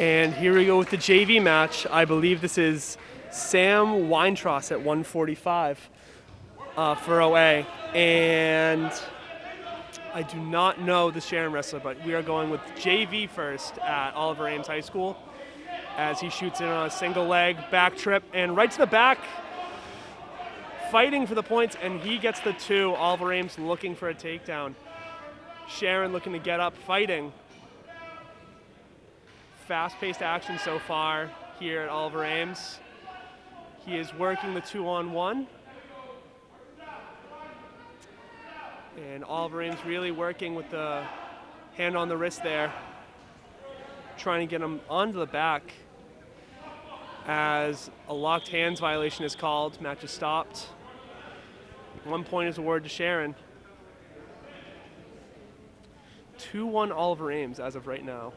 And here we go with the JV match. I believe this is Sam Weintross at 145 for OA. And I do not know the Sharon wrestler, but we are going with JV first at Oliver Ames High School as he shoots in on a single leg back trip and right to the back, fighting for the points, and he gets the two. Oliver Ames looking for a takedown. Sharon looking to get up, fighting. Fast-paced action so far here at Oliver Ames. He is working the 2-on-1. And Oliver Ames really working with the hand on the wrist there, trying to get him onto the back as a locked hands violation is called. Match is stopped. 1 point is awarded to Sharon. 2-1 Oliver Ames as of right now.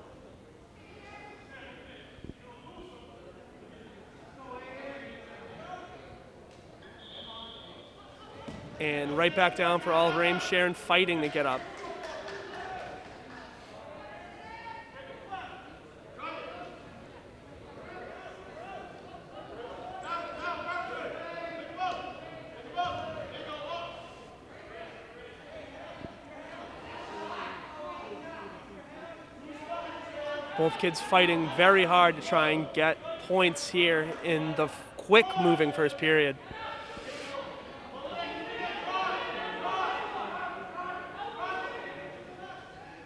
And right back down for Oliver Ames. Sharon fighting to get up. Both kids fighting very hard to try and get points here in the quick moving first period.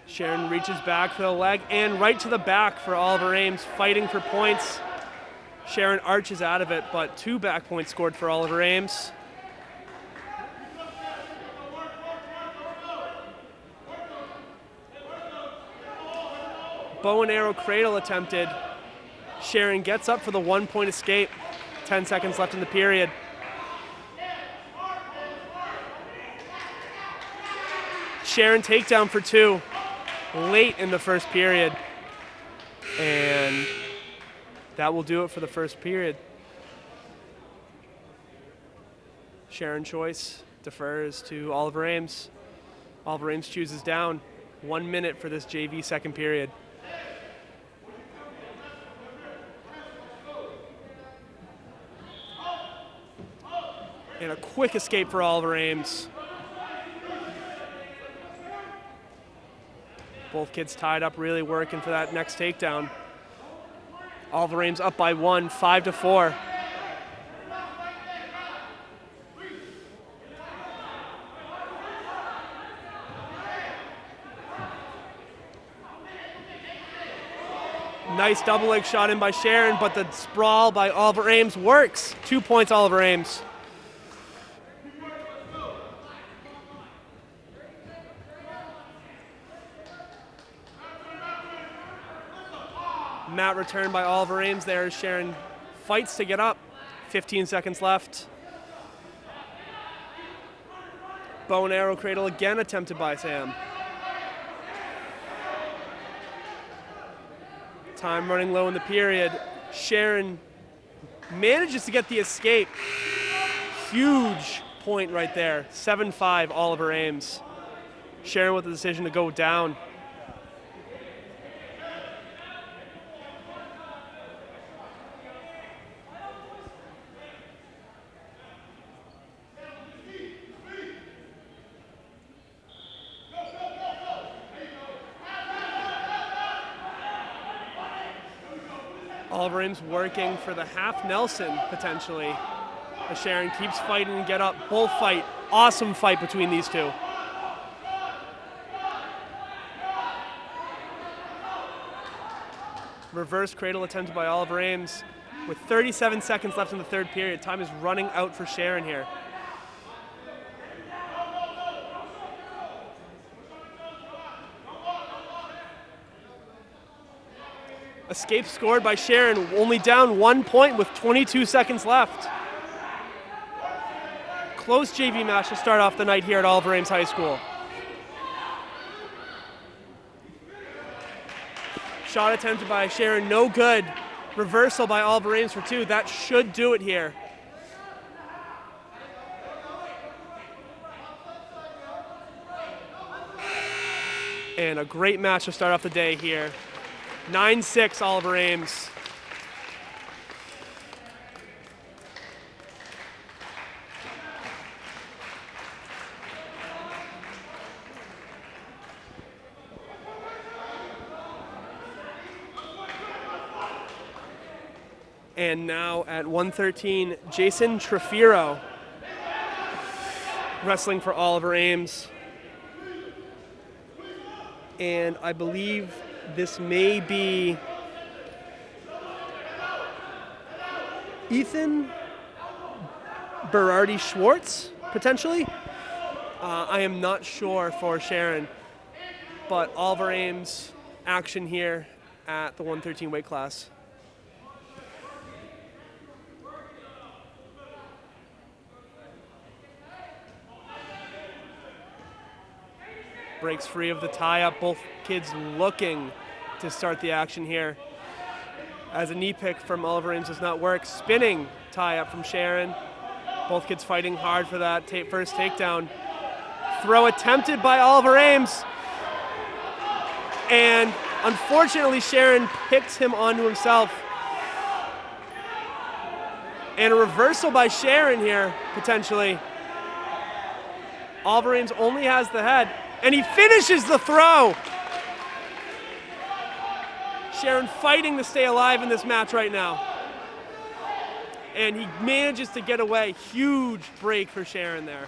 Sharon reaches back for the leg and right to the back for Oliver Ames, fighting for points. Sharon arches out of it, but 2 back points scored for Oliver Ames. Bow and arrow cradle attempted. Sharon gets up for the 1-point escape. 10 seconds left in the period. Sharon takedown for 2. Late in the first period, and that will do it for the first period. Sharon Choice defers to Oliver Ames. Oliver Ames chooses down. 1 minute for this JV second period. And a quick escape for Oliver Ames. Both kids tied up, really working for that next takedown. Oliver Ames up by 1, 5-4. Nice double leg shot in by Sharon, but the sprawl by Oliver Ames works. 2 points, Oliver Ames. Mat return by Oliver Ames there as Sharon fights to get up. 15 seconds left. Bow and arrow cradle again attempted by Sam. Time running low in the period. Sharon manages to get the escape. Huge point right there. 7-5 Oliver Ames. Sharon with the decision to go down. Oliver Ames working for the half Nelson, potentially. As Sharon keeps fighting to get up. Bull fight. Awesome fight between these two. Reverse cradle attempted by Oliver Ames. With 37 seconds left in the third period. Time is running out for Sharon here. Escape scored by Sharon, only down 1 point with 22 seconds left. Close JV match to start off the night here at Oliver Ames High School. Shot attempted by Sharon, no good. Reversal by Oliver Ames for 2. That should do it here. And a great match to start off the day here. 9-6 Oliver Ames. And now at 113, Jason Trefiro, wrestling for Oliver Ames. And I believe this may be Ethan Berardi Schwartz, potentially. I am not sure for Sharon, but Oliver Ames action here at the 113 weight class. Breaks free of the tie-up. Both kids looking to start the action here. As a knee pick from Oliver Ames does not work. Spinning tie-up from Sharon. Both kids fighting hard for that first takedown. Throw attempted by Oliver Ames. And unfortunately, Sharon picks him onto himself. And a reversal by Sharon here, potentially. Oliver Ames only has the head. And he finishes the throw. Sharon fighting to stay alive in this match right now. And he manages to get away. Huge break for Sharon there.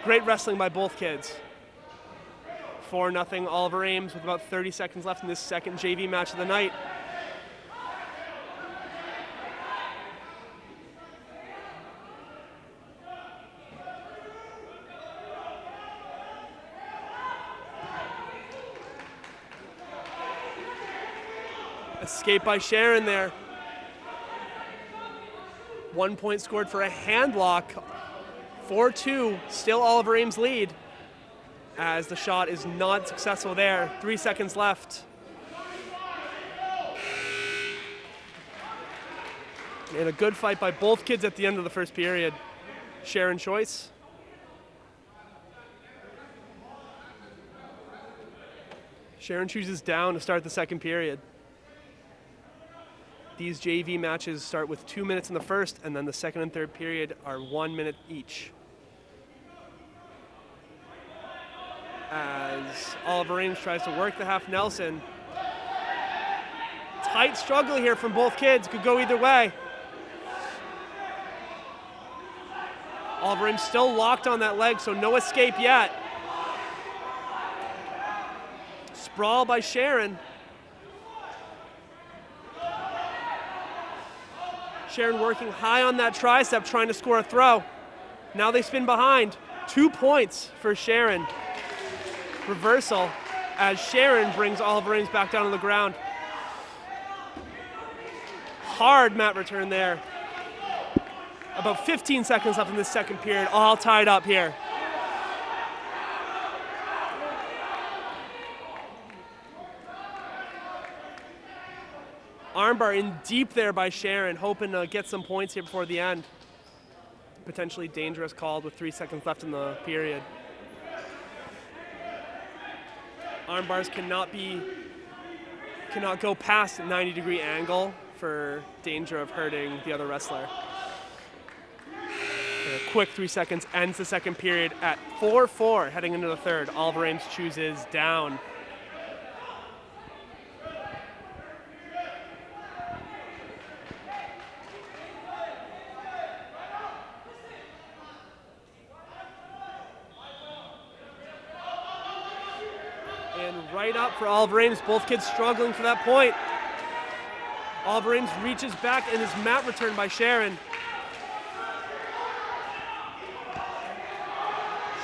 Great wrestling by both kids. 4-0 Oliver Ames with about 30 seconds left in this second JV match of the night. Escape by Sharon there. 1 point scored for a handlock. 4-2, still Oliver Ames lead. As the shot is not successful there. 3 seconds left. And a good fight by both kids at the end of the first period. Sharon choice. Sharon chooses down to start the second period. These JV matches start with 2 minutes in the first, and then the second and third period are 1 minute each. As Oliver Ames tries to work the half Nelson. Tight struggle here from both kids, could go either way. Oliver Ames still locked on that leg, so no escape yet. Sprawl by Sharon. Sharon working high on that tricep, trying to score a throw. Now they spin behind. 2 points for Sharon. Reversal as Sharon brings Oliver Ames back down on the ground. Hard mat return there. About 15 seconds left in this second period, all tied up here. Armbar in deep there by Sharon, hoping to get some points here before the end. Potentially dangerous called with 3 seconds left in the period. Armbars cannot go past a 90-degree angle for danger of hurting the other wrestler. And a quick 3 seconds ends the second period at 4-4 heading into the third. Oliver Ames chooses down. Right up for Oliver Ames, both kids struggling for that point. Oliver Ames reaches back and is mat returned by Sharon.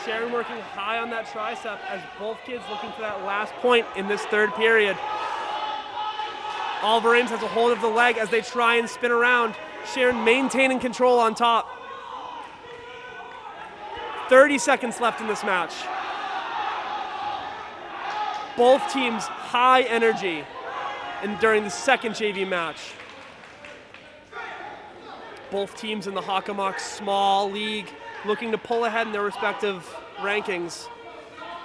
Sharon working high on that tricep as both kids looking for that last point in this third period. Oliver Ames has a hold of the leg as they try and spin around. Sharon maintaining control on top. 30 seconds left in this match. Both teams high energy during the second JV match. Both teams in the Hockomock Small League looking to pull ahead in their respective rankings.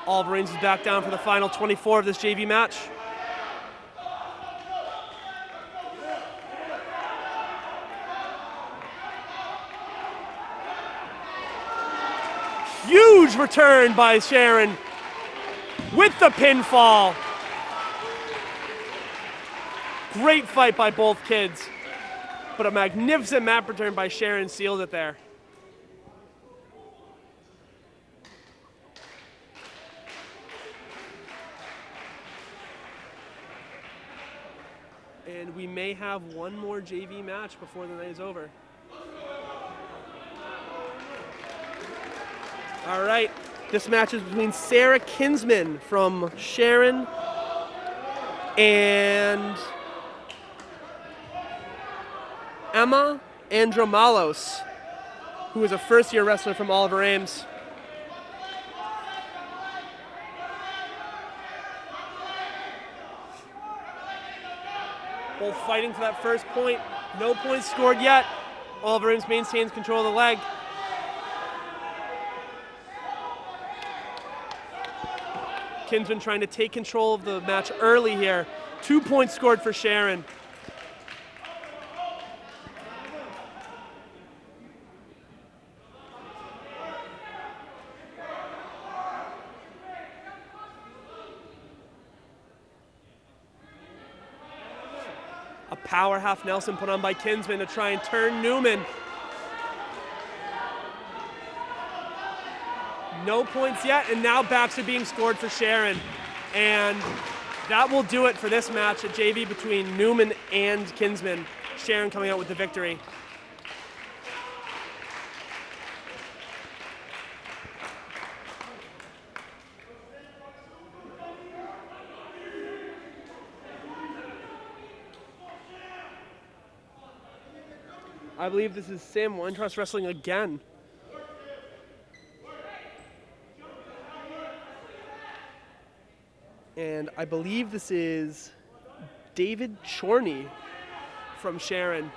Oliver Ames is back down for the final 24 of this JV match. huge return by Sharon with the pinfall. Great fight by both kids, but a magnificent mat return by Sharon sealed it there. And we may have one more JV match before the night is over. All right, this match is between Sarah Kinsman from Sharon and Emma Andromalos, who is a first-year wrestler from Oliver Ames. Both fighting for that first point. No points scored yet. Oliver Ames maintains control of the leg. Kinsman trying to take control of the match early here. 2 points scored for Sharon. A power half Nelson put on by Kinsman to try and turn Newman. No points yet, and now backs are being scored for Sharon. And that will do it for this match at JV between Newman and Kinsman. Sharon coming out with the victory. I believe this is Sam Weintraub wrestling again. And I believe this is David Chorney from Sharon,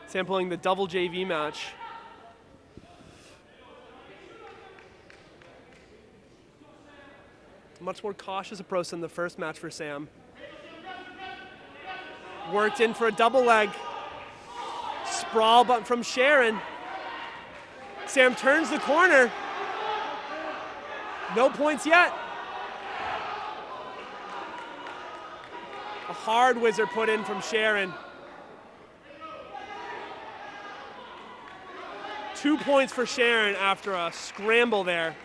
sampling the double JV match. Much more cautious approach than the first match for Sam. Worked in for a double leg. Sprawl but from Sharon. Sam turns the corner. No points yet. A hard whizzer put in from Sharon. 2 points for Sharon after a scramble there.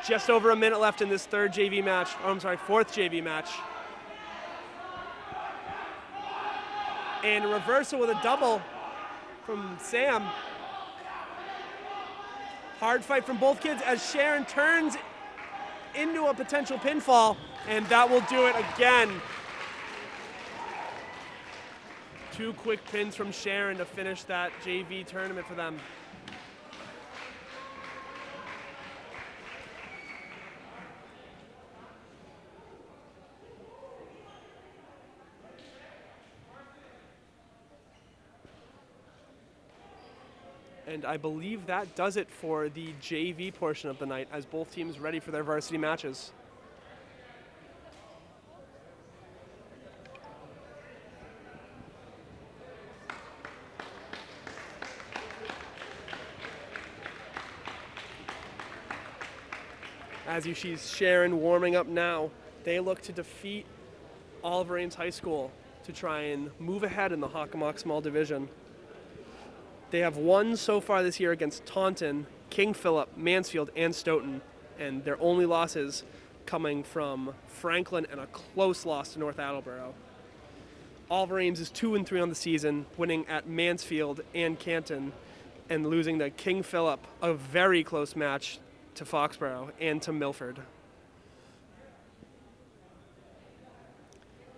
Just over a minute left in this fourth JV match. And a reversal with a double from Sam. Hard fight from both kids as Sharon turns into a potential pinfall, and that will do it again. 2 quick pins from Sharon to finish that JV tournament for them. And I believe that does it for the JV portion of the night, as both teams ready for their varsity matches. As you see Sharon warming up now, they look to defeat Oliver Ames High School to try and move ahead in the Hockomock Small Division. They have won so far this year against Taunton, King Philip, Mansfield, and Stoughton, and their only losses coming from Franklin and a close loss to North Attleboro. Oliver Ames is 2-3 on the season, winning at Mansfield and Canton, and losing to King Philip, a very close match to Foxborough and to Milford.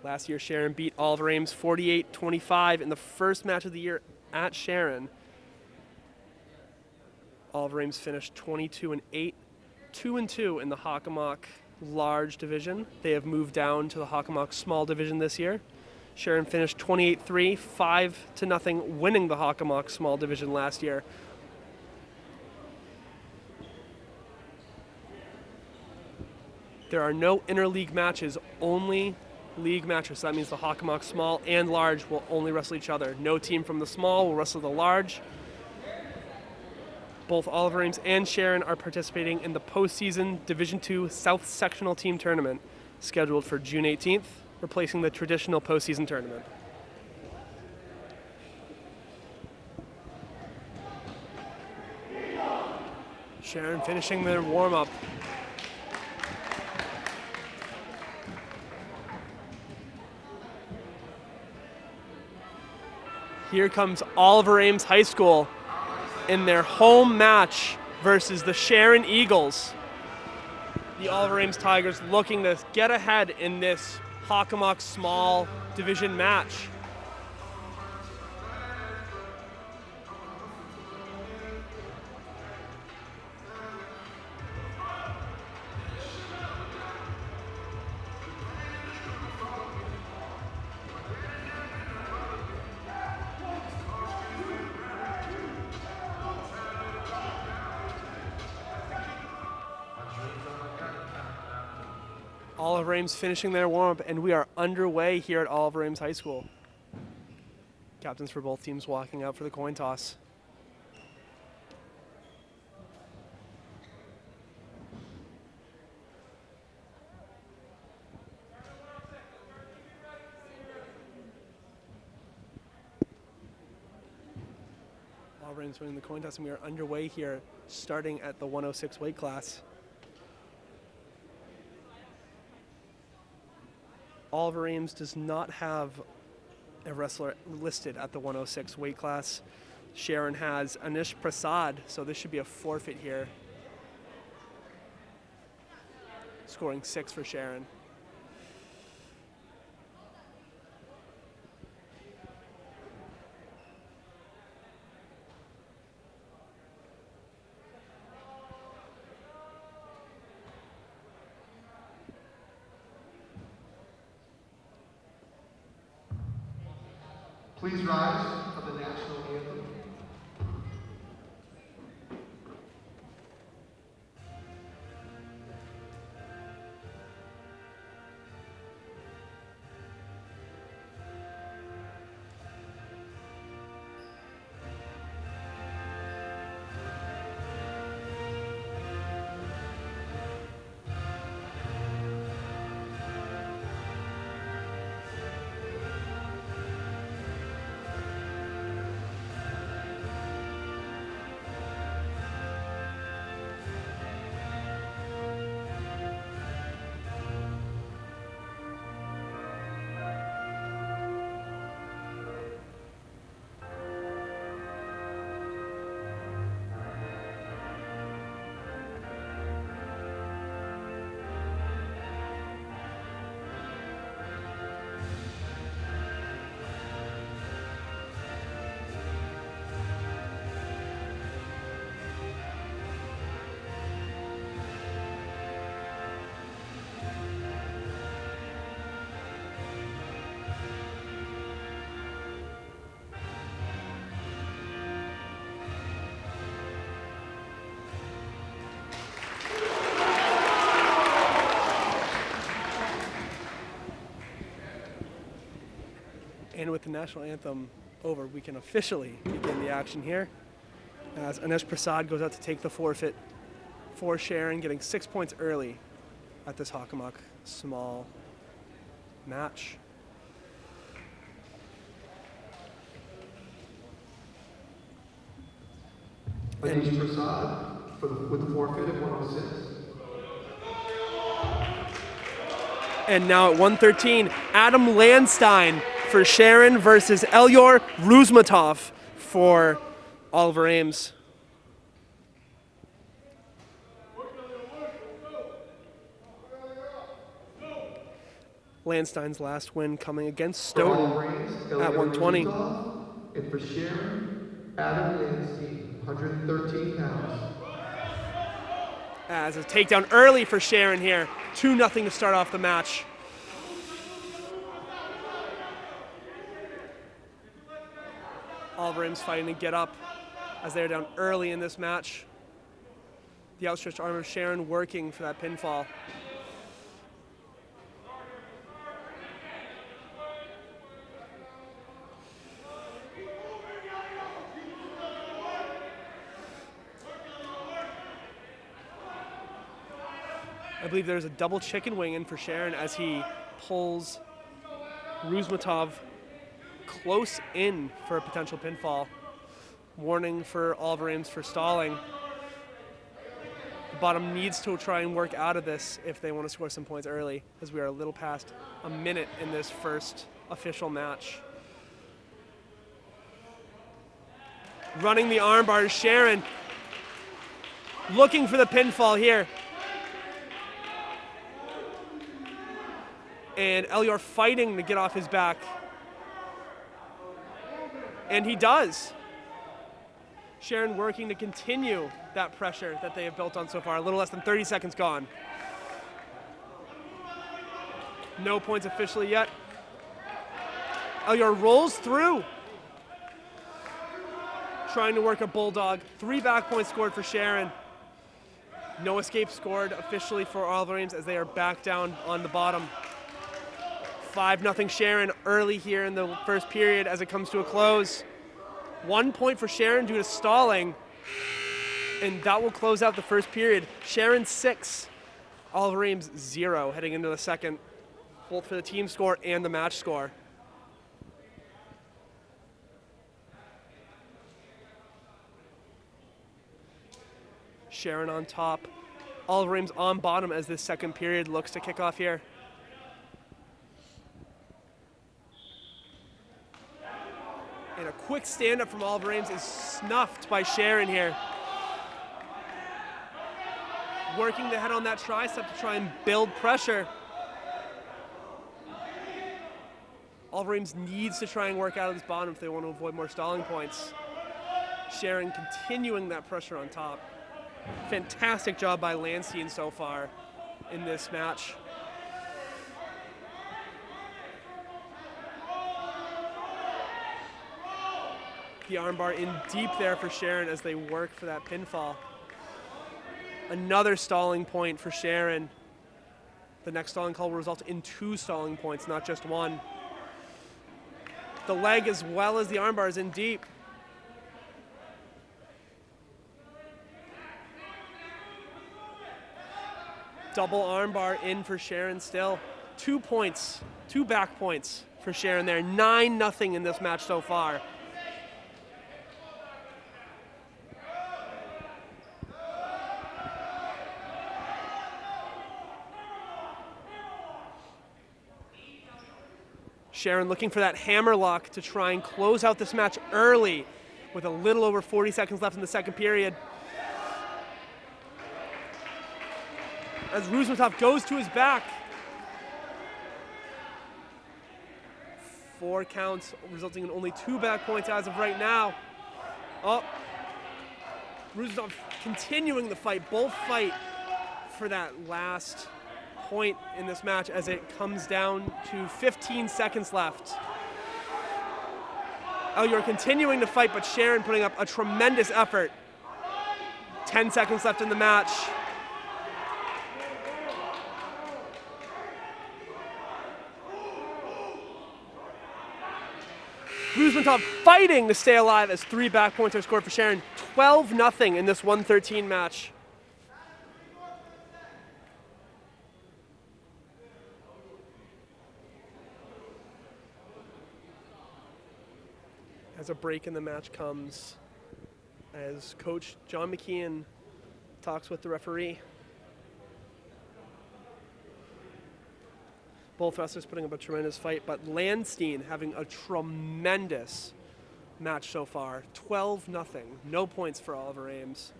Last year, Sharon beat Oliver Ames 48-25 in the first match of the year at Sharon. Oliver Ames finished 22-8, 2-2 in the Hockomock Large Division. They have moved down to the Hockomock Small Division this year. Sharon finished 28-3, 5-0, winning the Hockomock Small Division last year. There are no interleague matches, only league matches. So that means the Hockomock Small and Large will only wrestle each other. No team from the Small will wrestle the Large. Both Oliver Ames and Sharon are participating in the postseason Division II South Sectional Team Tournament, scheduled for June 18th, replacing the traditional postseason tournament. Sharon finishing their warm-up. Here comes Oliver Ames High School in their home match versus the Sharon Eagles. The Oliver Ames Tigers looking to get ahead in this Hockomock small division match. Oliver Ames finishing their warm-up, and we are underway here at Oliver Ames High School. Captains for both teams walking out for the coin toss. Oliver Ames winning the coin toss, and we are underway here, starting at the 106 weight class. Oliver Ames does not have a wrestler listed at the 106 weight class. Sharon has Anish Prasad, so this should be a forfeit here. Scoring 6 for Sharon. Please rise for the national anthem. And with the national anthem over, we can officially begin the action here, as Anish Prasad goes out to take the forfeit for Sharon, getting 6 points early at this Hockomock small match. Anish Prasad with the forfeit at 106. And now at 113, Adam Landstein for Sharon versus Elyor Ruzmatov for Oliver Ames. Landstein's last win coming against Stoughton at 120. And for Sharon, Adam Landstein, 113 pounds. As a takedown early for Sharon here. 2-0 to start off the match. Oliver Ames fighting to get up as they're down early in this match. The outstretched arm of Sharon working for that pinfall. I believe there's a double chicken wing in for Sharon as he pulls Ruzmatov close in for a potential pinfall. Warning for Oliver Ames for stalling. The bottom needs to try and work out of this if they want to score some points early, as we are a little past a minute in this first official match. Running the armbar is Sharon. Looking for the pinfall here. And Elyar fighting to get off his back. And he does. Sharon working to continue that pressure that they have built on so far. A little less than 30 seconds gone. No points officially yet. Elyar rolls through. Trying to work a bulldog. 3 back points scored for Sharon. No escape scored officially for Oliver Ames as they are back down on the bottom. 5-0 Sharon early here in the first period as it comes to a close. 1 point for Sharon due to stalling, and that will close out the first period. Sharon 6, Oliver Ames 0 heading into the second, both for the team score and the match score. Sharon on top, Oliver Ames on bottom as this second period looks to kick off here. And a quick stand-up from Oliver Ames is snuffed by Sharon here. Working to head on that tricep to try and build pressure. Oliver Ames needs to try and work out of this bottom if they want to avoid more stalling points. Sharon continuing that pressure on top. Fantastic job by Landstein so far in this match. The armbar in deep there for Sharon as they work for that pinfall. Another stalling point for Sharon. The next stalling call will result in 2 stalling points, not just 1. The leg as well as the armbar is in deep. Double armbar in for Sharon still. 2 points, 2 back points for Sharon there. 9-0 in this match so far. Sharon looking for that hammerlock to try and close out this match early with a little over 40 seconds left in the second period. As Ruzmatov goes to his back. 4 counts, resulting in only 2 back points as of right now. Oh, Ruzmatov continuing the fight. Both fight for that last point in this match as it comes down to 15 seconds left. Elyar continuing to fight, but Sharon putting up a tremendous effort. 10 seconds left in the match. Ruzmatov fighting to stay alive as 3 back points are scored for Sharon. 12-0 in this 113 match. As a break in the match comes, as Coach John McKeon talks with the referee. Both wrestlers putting up a tremendous fight, but Landstein having a tremendous match so far. 12-0, no points for Oliver Ames.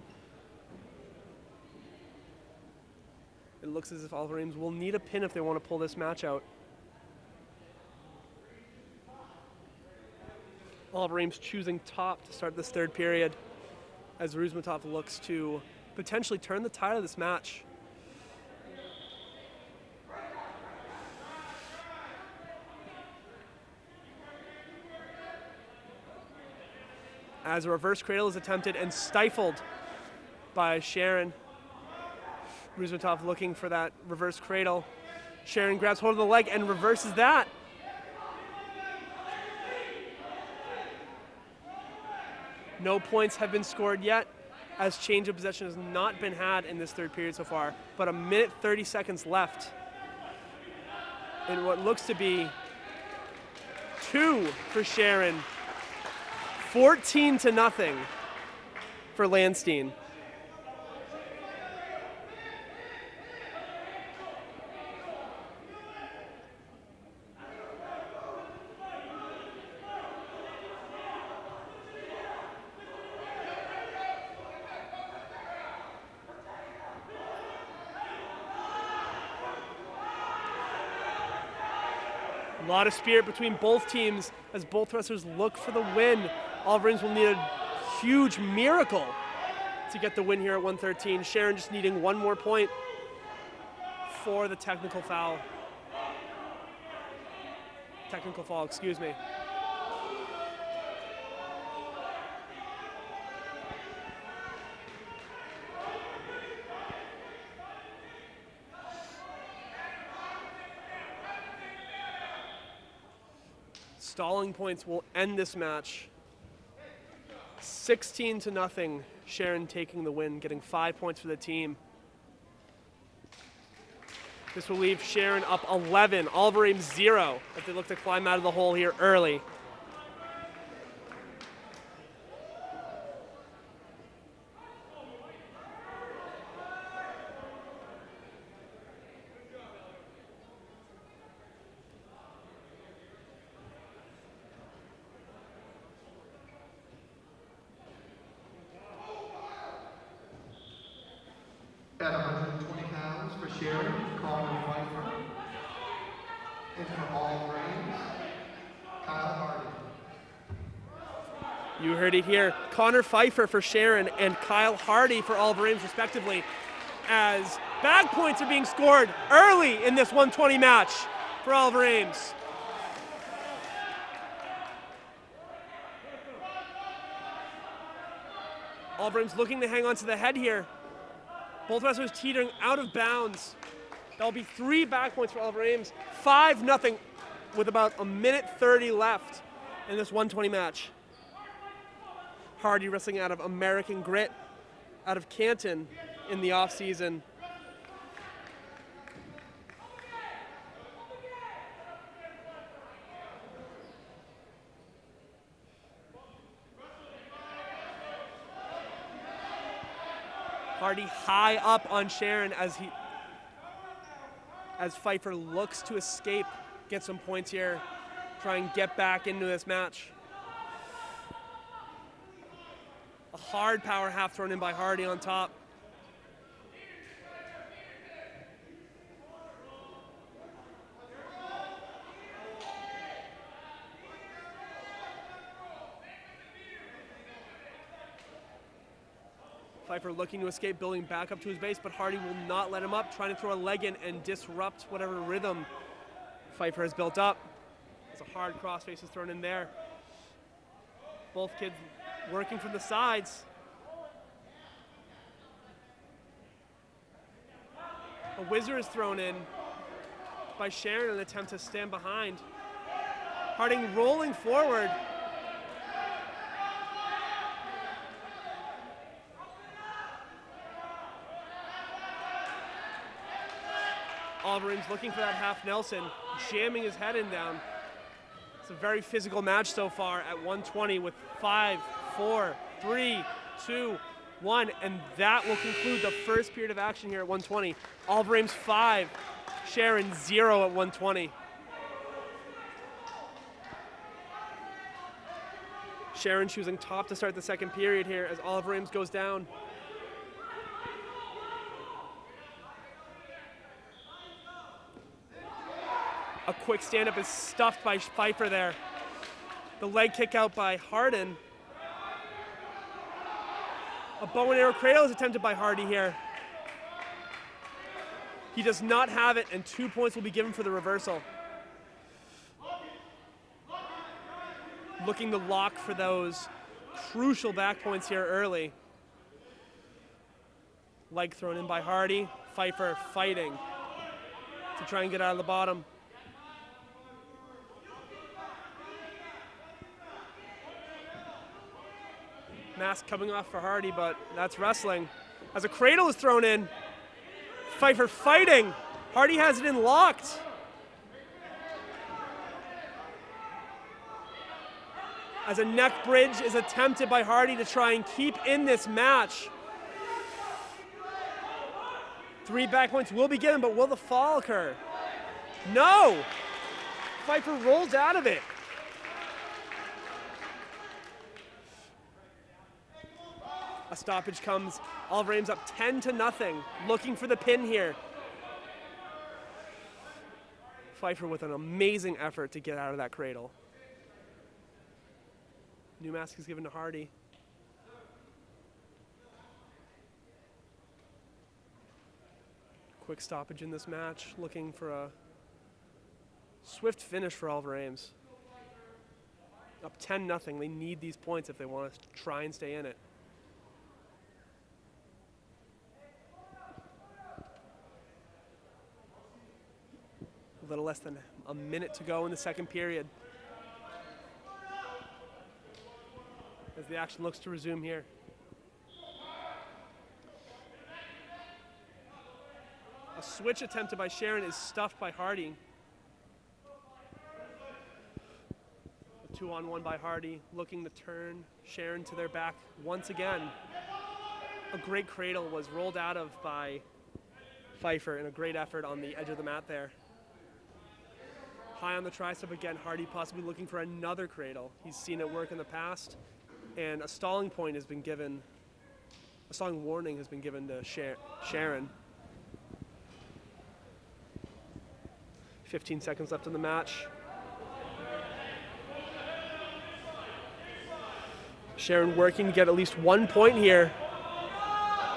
It looks as if Oliver Ames will need a pin if they want to pull this match out. Oliver Ames choosing top to start this third period as Ruzmatov looks to potentially turn the tide of this match. As a reverse cradle is attempted and stifled by Sharon. Ruzmatov looking for that reverse cradle. Sharon grabs hold of the leg and reverses that. No points have been scored yet as change of possession has not been had in this third period so far. But a minute 30 seconds left in what looks to be 2 for Sharon. 14-0 for Landstein. A lot of spirit between both teams as both wrestlers look for the win. Olive Ames will need a huge miracle to get the win here at 113. Sharon just needing one more point for the technical foul. Technical foul, excuse me. Stalling points will end this match. 16-0, Sharon taking the win, getting 5 points for the team. This will leave Sharon up 11, Olive Ames 0, as they look to climb out of the hole here early. At 120 pounds for Sharon, Connor Pfeiffer. And for Olive Ames, Kyle Hardy. You heard it here. Connor Pfeiffer for Sharon and Kyle Hardy for Olive Ames, respectively, as bag points are being scored early in this 120 match for Olive Ames. Olive Ames looking to hang on to the head here. Both wrestlers teetering out of bounds. That'll be 3 back points for Olive Ames. 5-0 with about a minute 30 left in this 120 match. Hardy wrestling out of American Grit, out of Canton in the offseason. Hardy high up on Sharon as Pfeiffer looks to escape, get some points here, try and get back into this match. A hard power half thrown in by Hardy on top. Pfeiffer looking to escape, building back up to his base, but Hardy will not let him up, trying to throw a leg in and disrupt whatever rhythm Pfeiffer has built up. It's a hard crossface is thrown in there. Both kids working from the sides. A whizzer is thrown in by Sharon in an attempt to stand behind. Harding rolling forward. Olive Ames looking for that half Nelson, jamming his head in down. It's a very physical match so far at 120 with 5, 4, 3, 2, 1, and that will conclude the first period of action here at 120. Olive Ames 5, Sharon 0 at 120. Sharon choosing top to start the second period here as Olive Ames goes down. A quick stand-up is stuffed by Pfeiffer there. The leg kick out by Hardin. A bow and arrow cradle is attempted by Hardy here. He does not have it, and 2 points will be given for the reversal. Looking to lock for those crucial back points here early. Leg thrown in by Hardy. Pfeiffer fighting to try and get out of the bottom. Mask coming off for Hardy, but that's wrestling. As a cradle is thrown in, Pfeiffer fighting. Hardy has it in locked. As a neck bridge is attempted by Hardy to try and keep in this match. 3 back points will be given, but will the fall occur? No! Pfeiffer rolls out of it. A stoppage comes. Oliver Ames up 10-0, looking for the pin here. Pfeiffer with an amazing effort to get out of that cradle. New mask is given to Hardy. Quick stoppage in this match, looking for a swift finish for Oliver Ames. Up 10-0, they need these points if they want to try and stay in it. A little less than a minute to go in the second period. As the action looks to resume here. A switch attempted by Sharon is stuffed by Hardy. A 2-on-1 by Hardy, looking to turn Sharon to their back once again. A great cradle was rolled out of by Pfeiffer in a great effort on the edge of the mat there. High on the tricep again, Hardy possibly looking for another cradle. He's seen it work in the past, and a stalling point has been given, a stalling warning has been given to Sharon. 15 seconds left in the match. Sharon working to get at least 1 point here.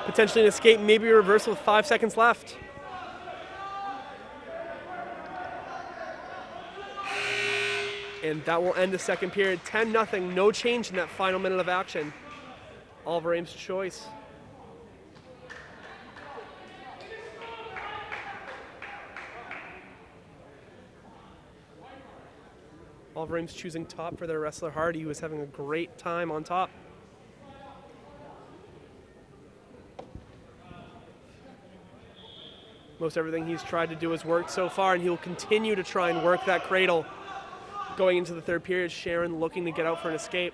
Potentially an escape, maybe a reversal with 5 seconds left. And that will end the second period. 10-0, no change in that final minute of action. Oliver Ames' choice. Oliver Ames choosing top for their wrestler Hardy, who is having a great time on top. Most everything he's tried to do has worked so far, and he'll continue to try and work that cradle. Going into the third period, Sharon looking to get out for an escape.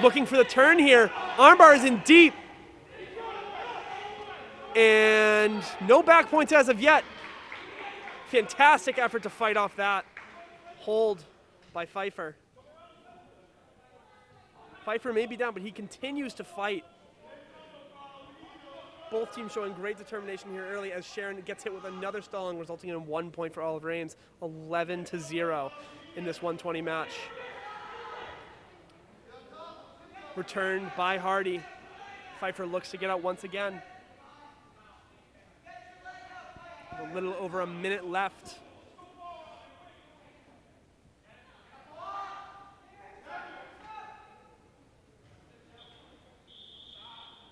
Looking for the turn here. Armbar is in deep. And no back points as of yet. Fantastic effort to fight off that hold by Pfeiffer. Pfeiffer may be down, but he continues to fight. Both teams showing great determination here early as Sharon gets hit with another stalling, resulting in 1 point for Oliver Ames, 11-0 in this 120 match. Returned by Hardy. Pfeiffer looks to get out once again. A little over a minute left.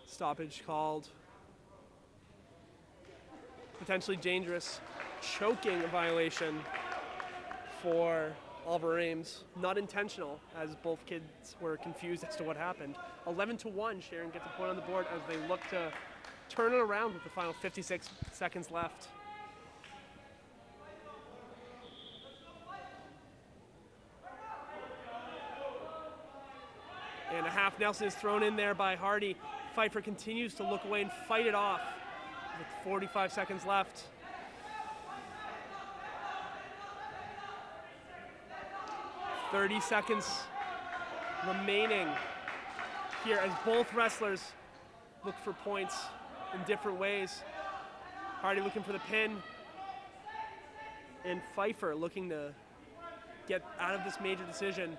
Stoppage called. Potentially dangerous. Choking violation for Oliver Ames. Not intentional, as both kids were confused as to what happened. 11-1, Sharon gets a point on the board as they look to turn it around with the final 56 seconds left. And a half Nelson is thrown in there by Hardy. Pfeiffer continues to look away and fight it off with 45 seconds left. "30 seconds remaining here as both wrestlers look for points in different ways. Hardy looking for the pin, and Pfeiffer looking to get out of this major decision.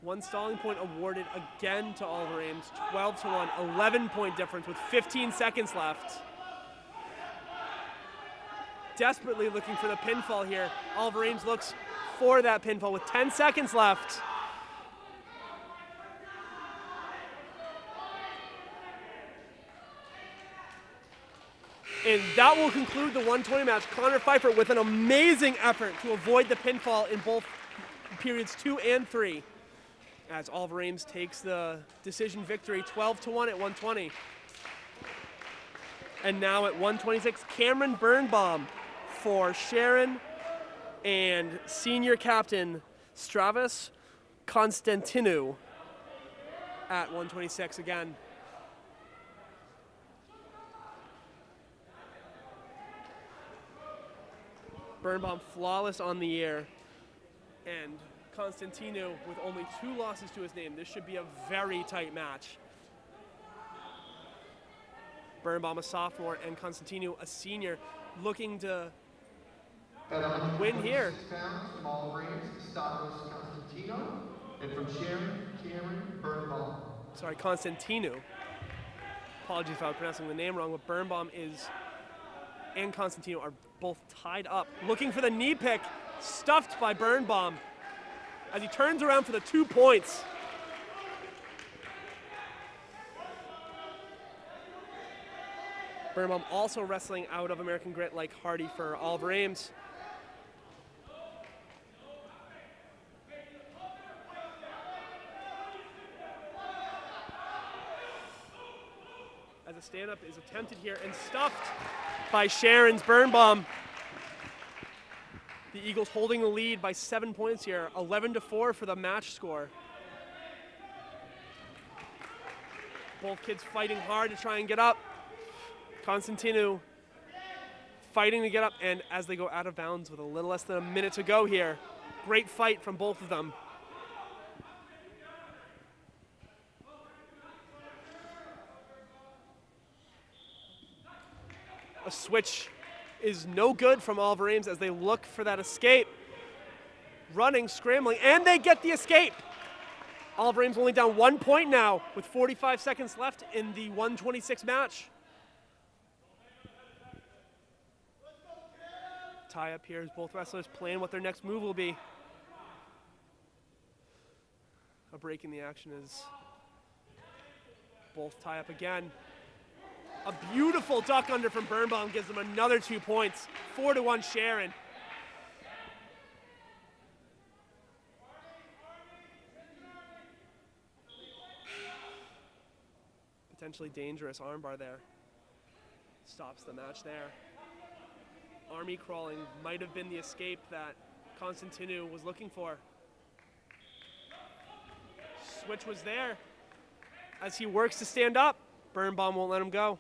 1 stalling point awarded again to Oliver Ames, 12-1, 11-point difference with 15 seconds left. Desperately looking for the pinfall here. Oliver Ames looks for that pinfall with 10 seconds left. And that will conclude the 120 match. Connor Pfeiffer with an amazing effort to avoid the pinfall in both periods 2 and 3. As Oliver Ames takes the decision victory 12-1 at 120. And now at 126, Cameron Birnbaum for Sharon and senior captain Stravis Constantinou at 126 again. Birnbaum flawless on the year, and Constantinou with only 2 losses to his name. This should be a very tight match. Birnbaum a sophomore and Constantinou a senior, looking to win here. Pounds from Oliver Ames, Stavros Constantino, and from Sharon, Cameron Birnbaum. Sorry, Constantinou. Apologies if I was pronouncing the name wrong, but Birnbaum and Constantino are both tied up. Looking for the knee pick, stuffed by Birnbaum as he turns around for the 2 points. Birnbaum also wrestling out of American Grit like Hardy for Oliver Ames. As a stand-up is attempted here and stuffed by Sharon's Birnbaum. The Eagles holding the lead by 7 points here, 11-4 for the match score. Both kids fighting hard to try and get up. Constantino fighting to get up, and as they go out of bounds with a little less than a minute to go here, great fight from both of them. A switch is no good from Oliver Ames as they look for that escape. Running, scrambling, and they get the escape. Oliver Ames only down 1 point now with 45 seconds left in the 126 match. Tie up here as both wrestlers plan what their next move will be. A break in the action as both tie up again. A beautiful duck under from Birnbaum gives them another 2 points. 4-1 Sharon. Potentially dangerous armbar there. Stops the match there. Army crawling might have been the escape that Constantinou was looking for. Switch was there. As he works to stand up, Birnbaum won't let him go.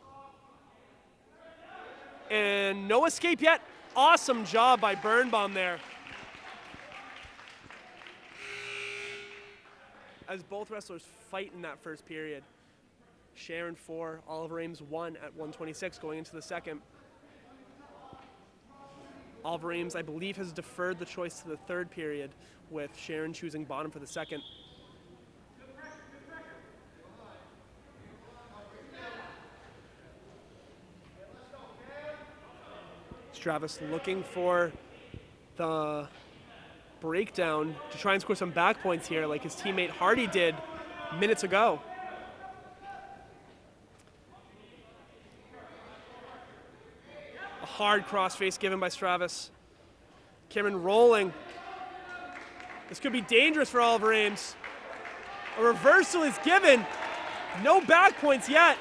And no escape yet. Awesome job by Birnbaum there. As both wrestlers fight in that first period. Sharon 4, Oliver Ames 1 at 126 going into the second. Oliver Ames, I believe, has deferred the choice to the third period, with Sharon choosing bottom for the second. Stravis looking for the breakdown to try and score some back points here like his teammate Hardy did minutes ago. A hard crossface given by Stravis. Cameron rolling. This could be dangerous for Oliver Ames. A reversal is given. No back points yet.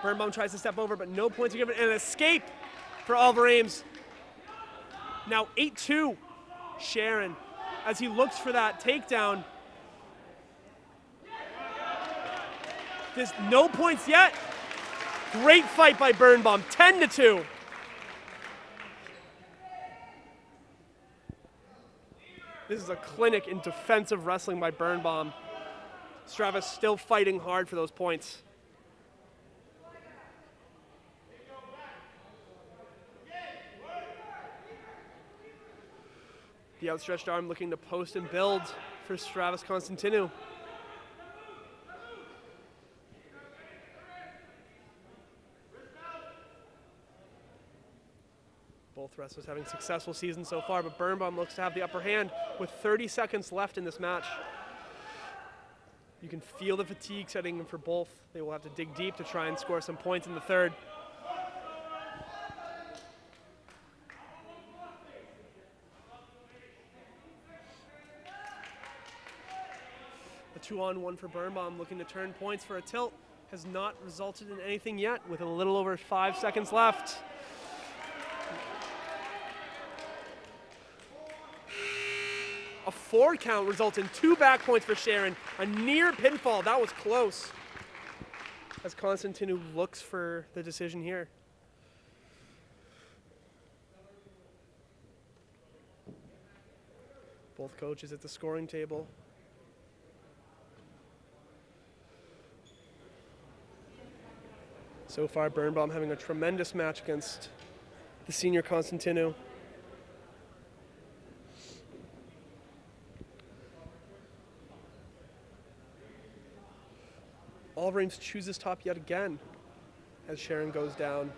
Birnbaum tries to step over, but no points are given. And an escape for Oliver Ames. Now 8-2, Sharon, as he looks for that takedown. There's no points yet. Great fight by Birnbaum, 10-2. This is a clinic in defensive wrestling by Birnbaum. Stravis still fighting hard for those points. The outstretched arm looking to post and build for Stravis Constantinou. Both wrestlers having successful seasons so far, but Birnbaum looks to have the upper hand with 30 seconds left in this match. You can feel the fatigue setting in for both. They will have to dig deep to try and score some points in the third. A 2-on-1 for Birnbaum, looking to turn points for a tilt. Has not resulted in anything yet with a little over 5 seconds left. A 4 count results in 2 back points for Sharon. A near pinfall, that was close. As Constantinu looks for the decision here. Both coaches at the scoring table. So far, Birnbaum having a tremendous match against the senior Constantinu. All Ames chooses top yet again as Sharon goes down.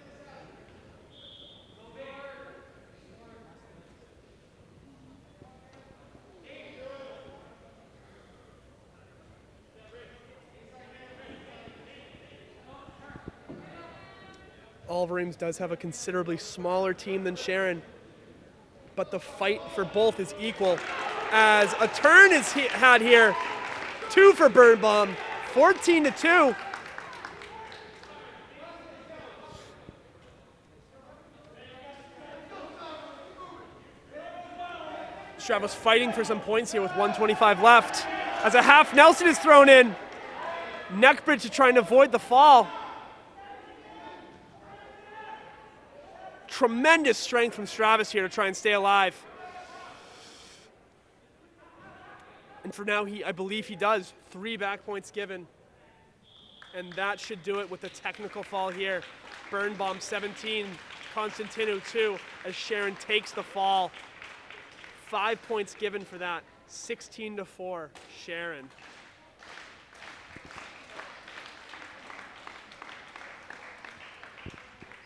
All Ames does have a considerably smaller team than Sharon, but the fight for both is equal as a turn is had here. 2 for Birnbaum, 14-2. Stravos fighting for some points here with 1:25 left as a half Nelson is thrown in. Neckbridge to try and avoid the fall. Tremendous strength from Stravos here to try and stay alive. And for now, I believe he does. 3 back points given. And that should do it with the technical fall here. Birnbaum 17, Constantinu 2, as Sharon takes the fall. 5 points given for that. 16-4, Sharon.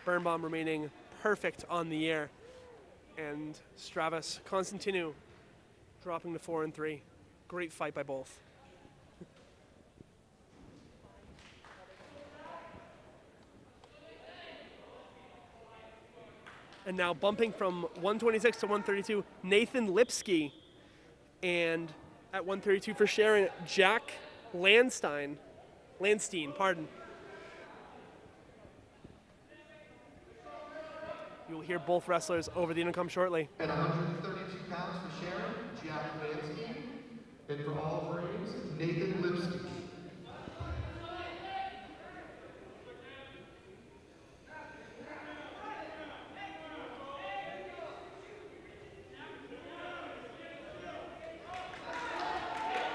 Birnbaum remaining perfect on the year. And Stravos, Constantinu dropping to 4-3. Great fight by both. And now bumping from 126 to 132, Nathan Lipsky. And at 132 for Sharon, Jack Landstein, pardon. You'll hear both wrestlers over the intercom shortly. At 132 pounds for Sharon, Jack Lansky. And for All Ames, Nathan Lipsky.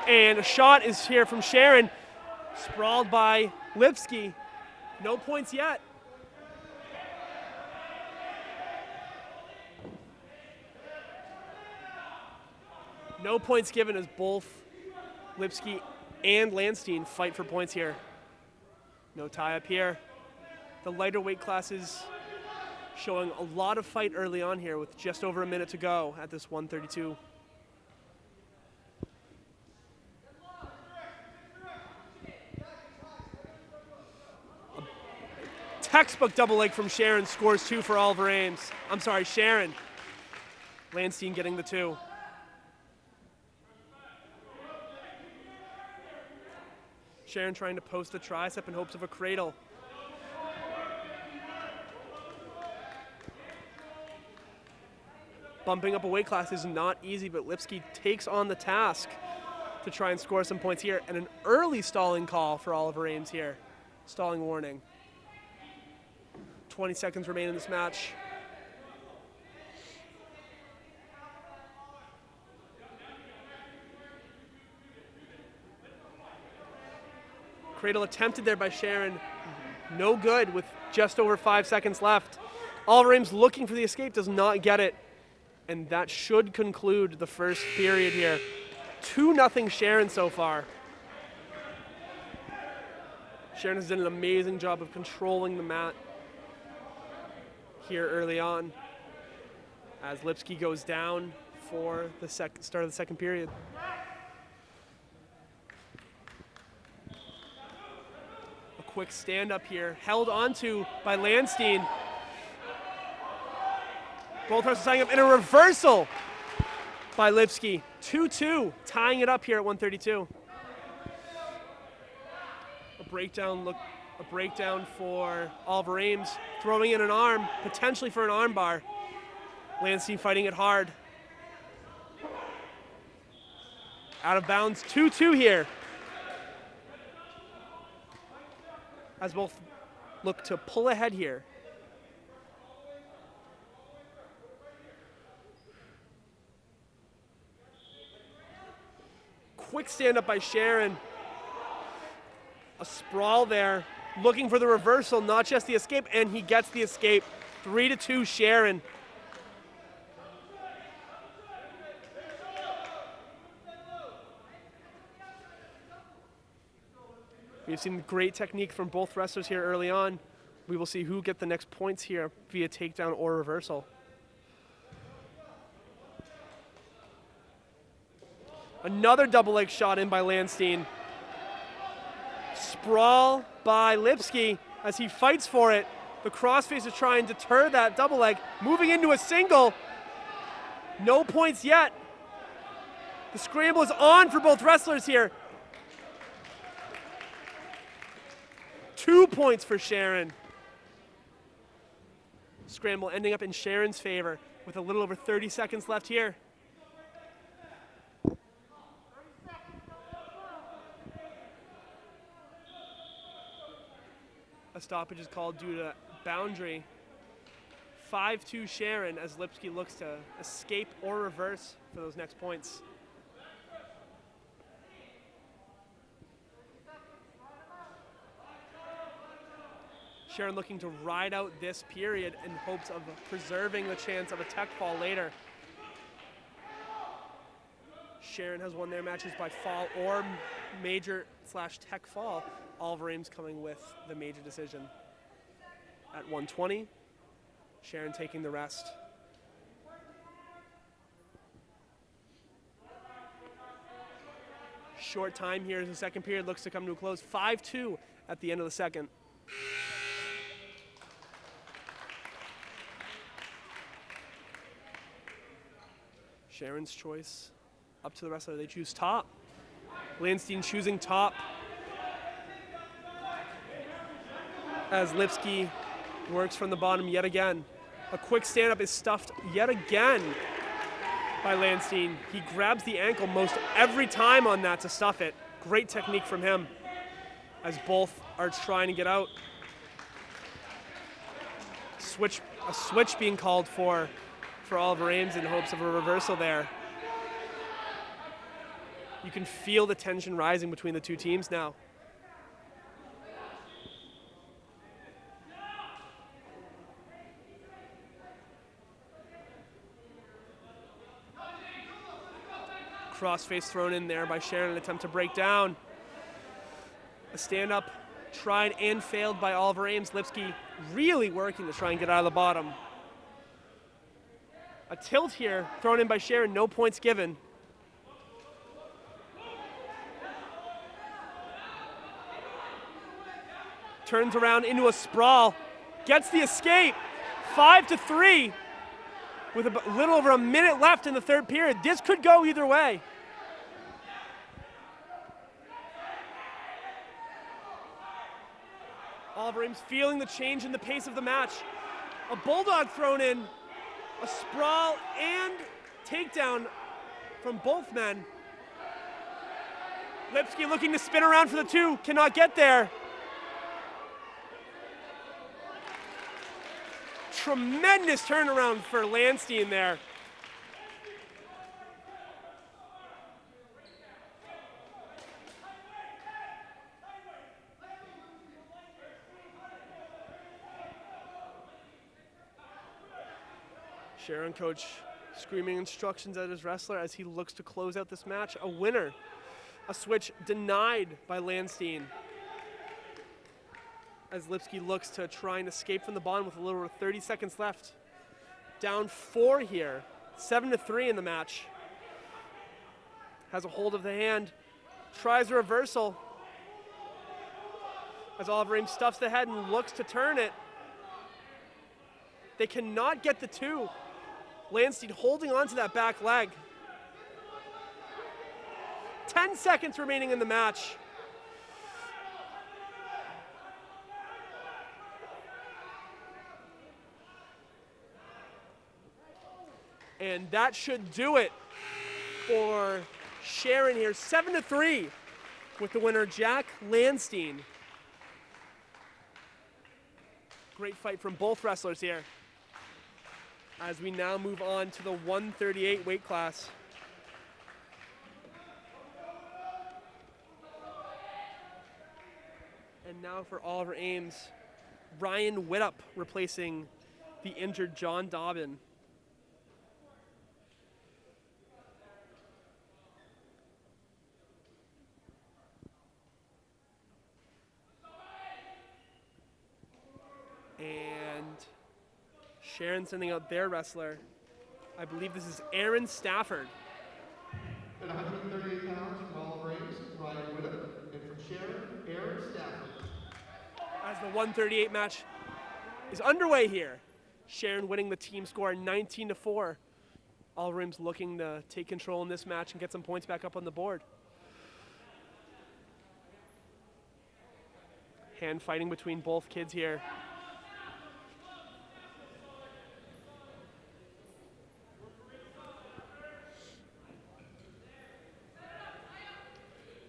And a shot is here from Sharon, sprawled by Lipsky. No points yet. No points given as both Lipsky and Landstein fight for points here. No tie up here. The lighter weight classes showing a lot of fight early on here with just over a minute to go at this 132. Textbook double leg from Sharon, scores 2 for All Ames. I'm sorry, Sharon. Landstein getting the 2. Sharon trying to post a tricep in hopes of a cradle. Bumping up a weight class is not easy, but Lipsky takes on the task to try and score some points here. And an early stalling call for All Ames here. Stalling warning. 20 seconds remain in this match. Cradle attempted there by Sharon. No good with just over 5 seconds left. All Ames looking for the escape, does not get it. And that should conclude the first period here. 2-0 Sharon so far. Sharon has done an amazing job of controlling the mat here early on as Lipsky goes down for the start of the second period. quick stand up here, held onto by Landstein. Both wrestlers tying up in a reversal by Lipsky. 2-2, tying it up here at 132. A breakdown for Oliver Ames, throwing in an arm, potentially for an arm bar. Landstein fighting it hard. Out of bounds, 2-2 here. As both look to pull ahead here. Quick stand up by Sharon. A sprawl there, looking for the reversal, not just the escape, and he gets the escape. 3-2 Sharon. We've seen great technique from both wrestlers here early on. We will see who get the next points here via takedown or reversal. Another double leg shot in by Landstein. Sprawl by Lipsky as he fights for it. The crossface is trying to deter that double leg, moving into a single. No points yet. The scramble is on for both wrestlers here. 2 points for Sharon. Scramble ending up in Sharon's favor with a little over 30 seconds left here. A stoppage is called due to boundary. 5-2 Sharon as Lipsky looks to escape or reverse for those next points. Sharon looking to ride out this period in hopes of preserving the chance of a tech fall later. Sharon has won their matches by fall or major/tech fall. Oliver Ames coming with the major decision. At 120, Sharon taking the rest. Short time here as the second period looks to come to a close. 5-2 at the end of the second. Sharon's choice up to the wrestler. They choose top. Landstein choosing top. As Lipsky works from the bottom yet again. A quick stand-up is stuffed yet again by Landstein. He grabs the ankle most every time on that to stuff it. Great technique from him as both are trying to get out. A switch being called for Oliver Ames in hopes of a reversal there. You can feel the tension rising between the two teams now. Crossface thrown in there by Sharon, an attempt to break down. A stand-up tried and failed by Oliver Ames. Lipsky really working to try and get out of the bottom. A tilt here thrown in by Sharon, no points given. Turns around into a sprawl, gets the escape. 5-3 with a little over a minute left in the third period. This could go either way. Oliver Ames feeling the change in the pace of the match. A bulldog thrown in, a sprawl and takedown from both men. Lipsky looking to spin around for the two, cannot get there. Tremendous turnaround for Landstein there. Sharon coach screaming instructions at his wrestler as he looks to close out this match. A winner. A switch denied by Landstein. As Lipsky looks to try and escape from the bottom with a little over 30 seconds left. Down 4 here. 7-3 in the match. Has a hold of the hand. Tries a reversal. As Oliver Ames stuffs the head and looks to turn it. They cannot get the 2. Landstein holding on to that back leg. 10 seconds remaining in the match. And that should do it for Sharon here. 7-3 with the winner, Jack Landstein. Great fight from both wrestlers here. As we now move on to the 138 weight class. And now for Oliver Ames, Ryan Whittup replacing the injured John Dobbin. And Sharon sending out their wrestler. I believe this is Aaron Stafford. At 138 pounds from Oliver Ames, Ryan Whittup. And from Sharon, Aaron Stafford. As the 138 match is underway here. Sharon winning the team score 19-4. Oliver Ames looking to take control in this match and get some points back up on the board. Hand fighting between both kids here.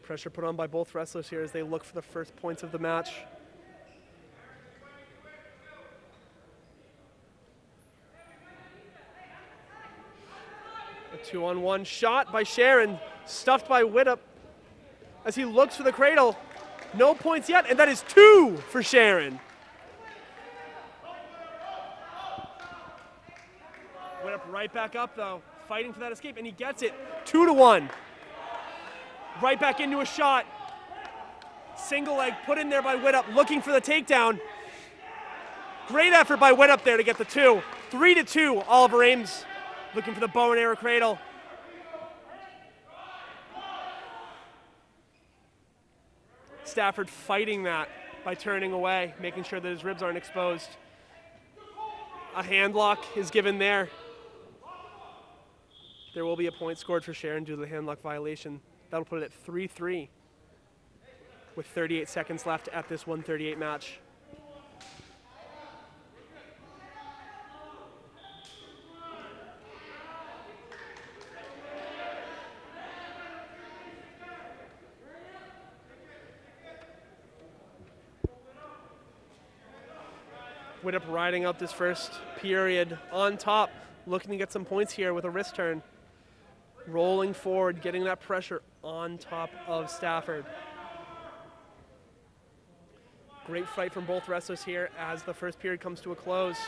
Pressure put on by both wrestlers here as they look for the first points of the match. A 2-on-1 shot by Sharon, stuffed by Whittup as he looks for the cradle. No points yet, and that is 2 for Sharon. Whittup right back up though, fighting for that escape, and he gets it. 2-1. Right back into a shot. Single leg put in there by Whittup, looking for the takedown. Great effort by Whittup there to get the 2. 3-2, Oliver Ames looking for the bow and arrow cradle. Stafford fighting that by turning away, making sure that his ribs aren't exposed. A hand lock is given there. There will be a point scored for Sharon due to the hand lock violation. That'll put it at 3-3 with 38 seconds left at this 138 match. Whittup riding out this first period on top, looking to get some points here with a wrist turn. Rolling forward, getting that pressure on top of Stafford. Great fight from both wrestlers here as the first period comes to a close.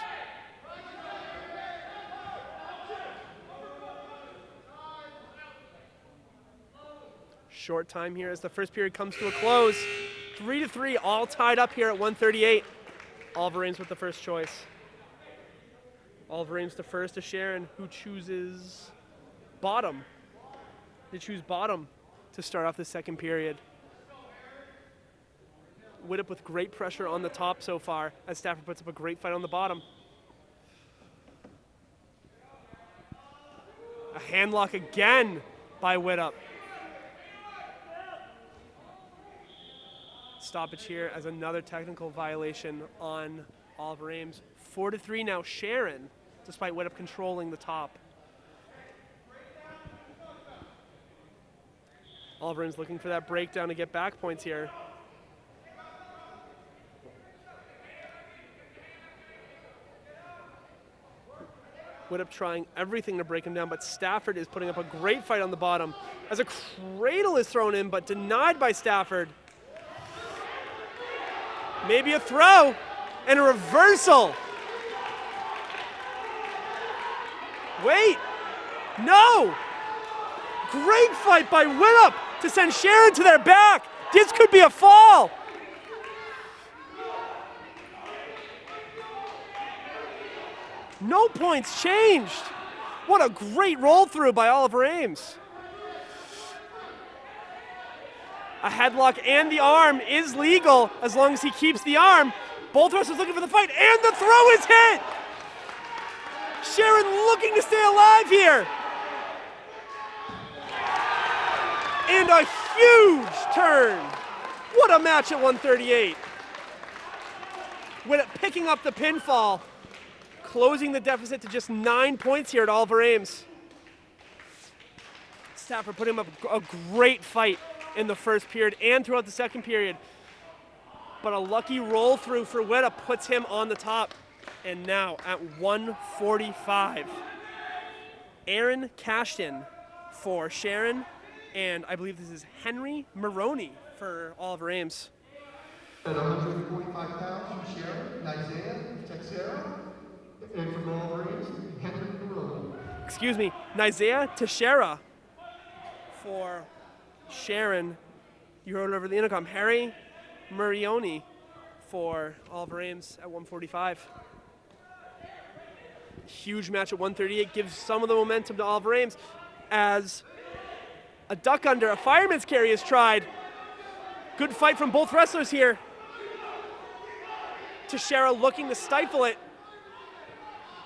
Short time here as the first period comes to a close. 3-3, all tied up here at 138. Oliver Ames with the first choice. Oliver Ames defers to Sharon, who chooses bottom. They choose bottom to start off the second period. Whittup with great pressure on the top so far as Stafford puts up a great fight on the bottom. A hand lock again by Whittup. Stoppage here as another technical violation on Oliver Ames. 4-3 now, Sharon, despite Whittup controlling the top. Oliver Ames looking for that breakdown to get back points here. Whittup trying everything to break him down, but Stafford is putting up a great fight on the bottom as a cradle is thrown in, but denied by Stafford. Maybe a throw and a reversal. Wait, no. Great fight by Whittup to send Sharon to their back. This could be a fall. No points changed. What a great roll through by Oliver Ames. A headlock and the arm is legal as long as he keeps the arm. Both wrestlers looking for the fight, and the throw is hit! Sharon looking to stay alive here. And a huge turn. What a match at 138. With it picking up the pinfall, closing the deficit to just 9 points here at Oliver Ames. Stafford put him up a great fight in the first period and throughout the second period. But a lucky roll through for Witta puts him on the top. And now at 145, Aaron Cashton for Sharon, and I believe this is Henry Maroney for Oliver Ames. At 145 pounds from Sharon, Isaiah Texera, and from Oliver Ames, Henry Maroney. Excuse me, Isaiah Teixeira for Sharon. You heard it over the intercom. Harry Marioni for Oliver Ames at 145. Huge match at 138 gives some of the momentum to Oliver Ames as a duck under, a fireman's carry is tried. Good fight from both wrestlers here. Teixeira looking to stifle it.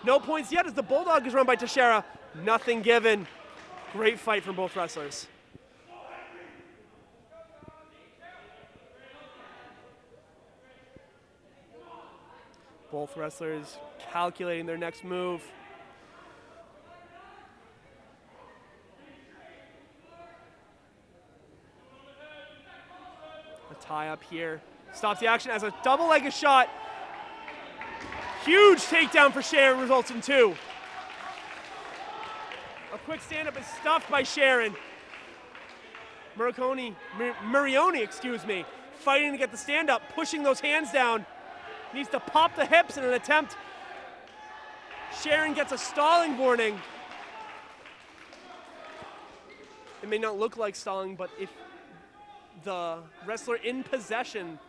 No points yet as the Bulldog is run by Teixeira. Nothing given. Great fight from both wrestlers. Both wrestlers calculating their next move. A tie up here. Stops the action as a double-legged shot. Huge takedown for Sharon results in 2. A quick stand-up is stuffed by Sharon. Marioni, fighting to get the stand-up, pushing those hands down. Needs to pop the hips in an attempt. Sharon gets a stalling warning. It may not look like stalling, but if the wrestler in possession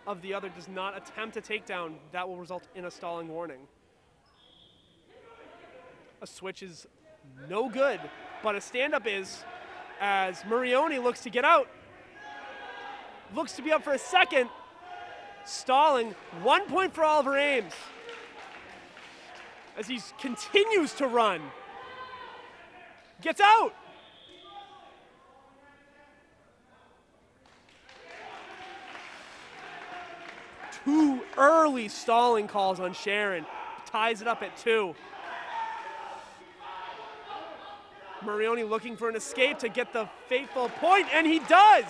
of the other does not attempt a takedown, that will result in a stalling warning. A switch is no good, but a stand-up is, as Marioni looks to get out. Looks to be up for a second. Stalling, 1 point for Oliver Ames as he continues to run. Gets out. Two early stalling calls on Sharon. Ties it up at 2. Marioni looking for an escape to get the fateful point, and he does.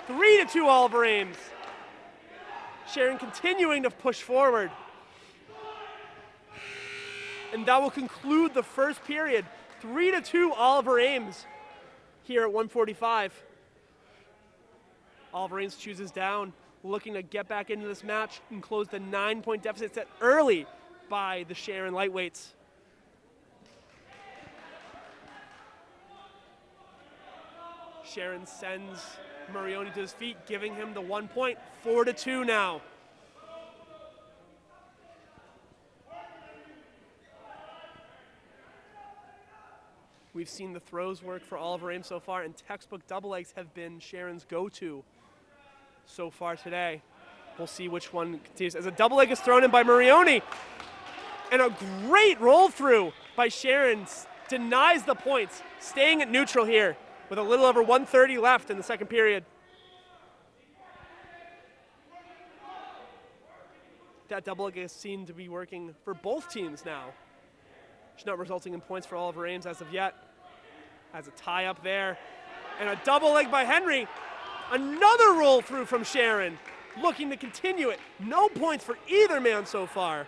3-2 Oliver Ames. Sharon continuing to push forward. And that will conclude the first period. 3-2 Oliver Ames here at 145. Oliver Ames chooses down, looking to get back into this match and close the 9-point deficit set early by the Sharon lightweights. Sharon sends Marioni to his feet, giving him the 1 point. 4-2 now. We've seen the throws work for Oliver Ames so far, and textbook double legs have been Sharon's go-to so far today. We'll see which one continues. As a double leg is thrown in by Marioni, and a great roll through by Sharon denies the points, staying at neutral here with a little over 1:30 left in the second period. That double leg is seen to be working for both teams now. It's not resulting in points for Oliver Ames as of yet. Has a tie up there. And a double leg by Henry. Another roll through from Sharon, looking to continue it. No points for either man so far.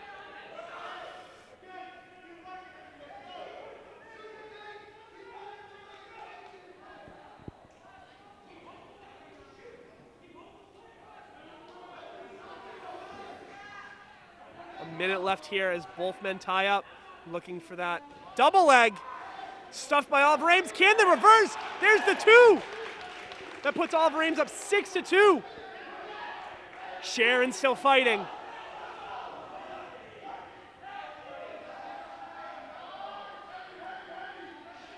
A minute left here as both men tie up, looking for that double leg. Stuffed by Oliver Ames. Can they reverse? There's the 2. That puts Oliver Ames up 6-2. Sharon still fighting.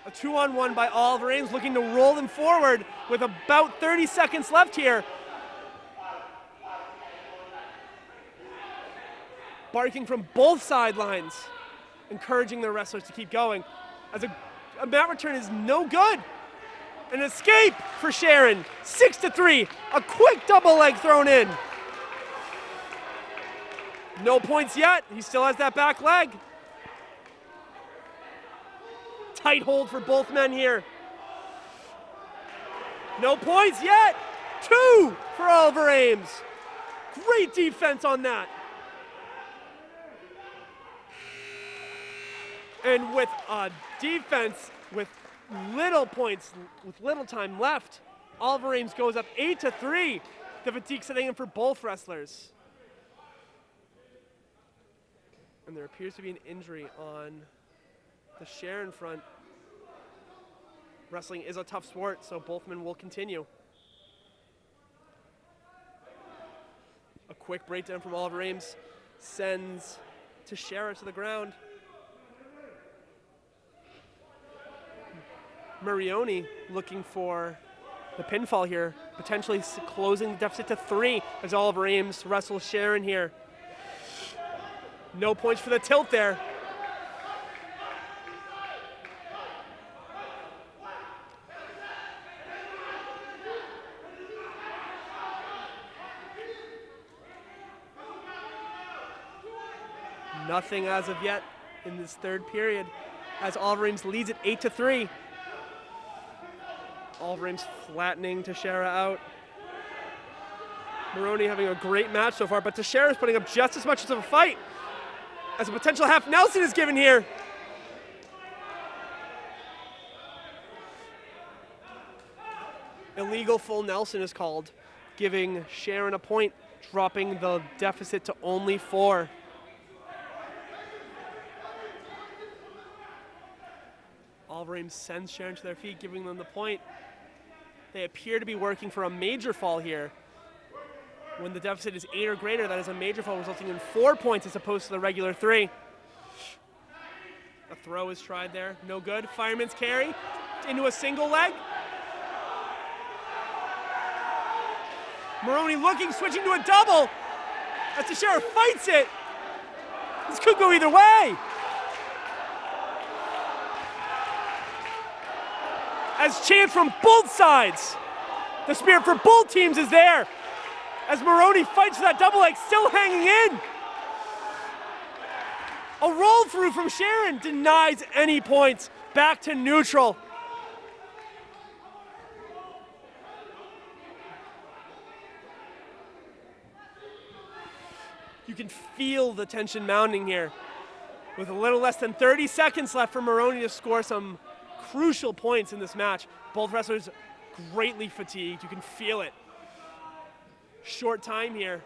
A 2-on-1 by Oliver Ames, looking to roll them forward with about 30 seconds left here. Barking from both sidelines, encouraging their wrestlers to keep going. As a mat return is no good. An escape for Sharon, 6-3. A quick double leg thrown in. No points yet. He still has that back leg. Tight hold for both men here. No points yet. 2 for Oliver Ames. Great defense on that. And with a defense with little points, with little time left, Oliver Ames goes up 8-3. The fatigue setting in for both wrestlers. And there appears to be an injury on the Sharon front. Wrestling is a tough sport, so both men will continue. A quick breakdown from Oliver Ames sends Teixeira to the ground. Marioni looking for the pinfall here, potentially closing the deficit to 3 as Oliver Ames wrestles Sharon here. No points for the tilt there. Nothing as of yet in this third period as Oliver Ames leads it 8-3. Oliver Ames flattening Teixeira out. Maroney having a great match so far, but Teixeira's putting up just as much of a fight as a potential half Nelson is given here. Illegal full Nelson is called, giving Sharon a point, dropping the deficit to only 4. Oliver Ames sends Sharon to their feet, giving them the point. They appear to be working for a major fall here. When the deficit is 8 or greater, that is a major fall resulting in 4 points as opposed to the regular 3. A throw is tried there, no good. Fireman's carry into a single leg. Maroney looking, switching to a double. As Teixeira fights it. This could go either way. As chants from both sides. The spirit for both teams is there. As Maroney fights for that double leg, still hanging in. A roll through from Sharon denies any points. Back to neutral. You can feel the tension mounting here. With a little less than 30 seconds left for Maroney to score some crucial points in this match. Both wrestlers greatly fatigued. You can feel it. Short time here.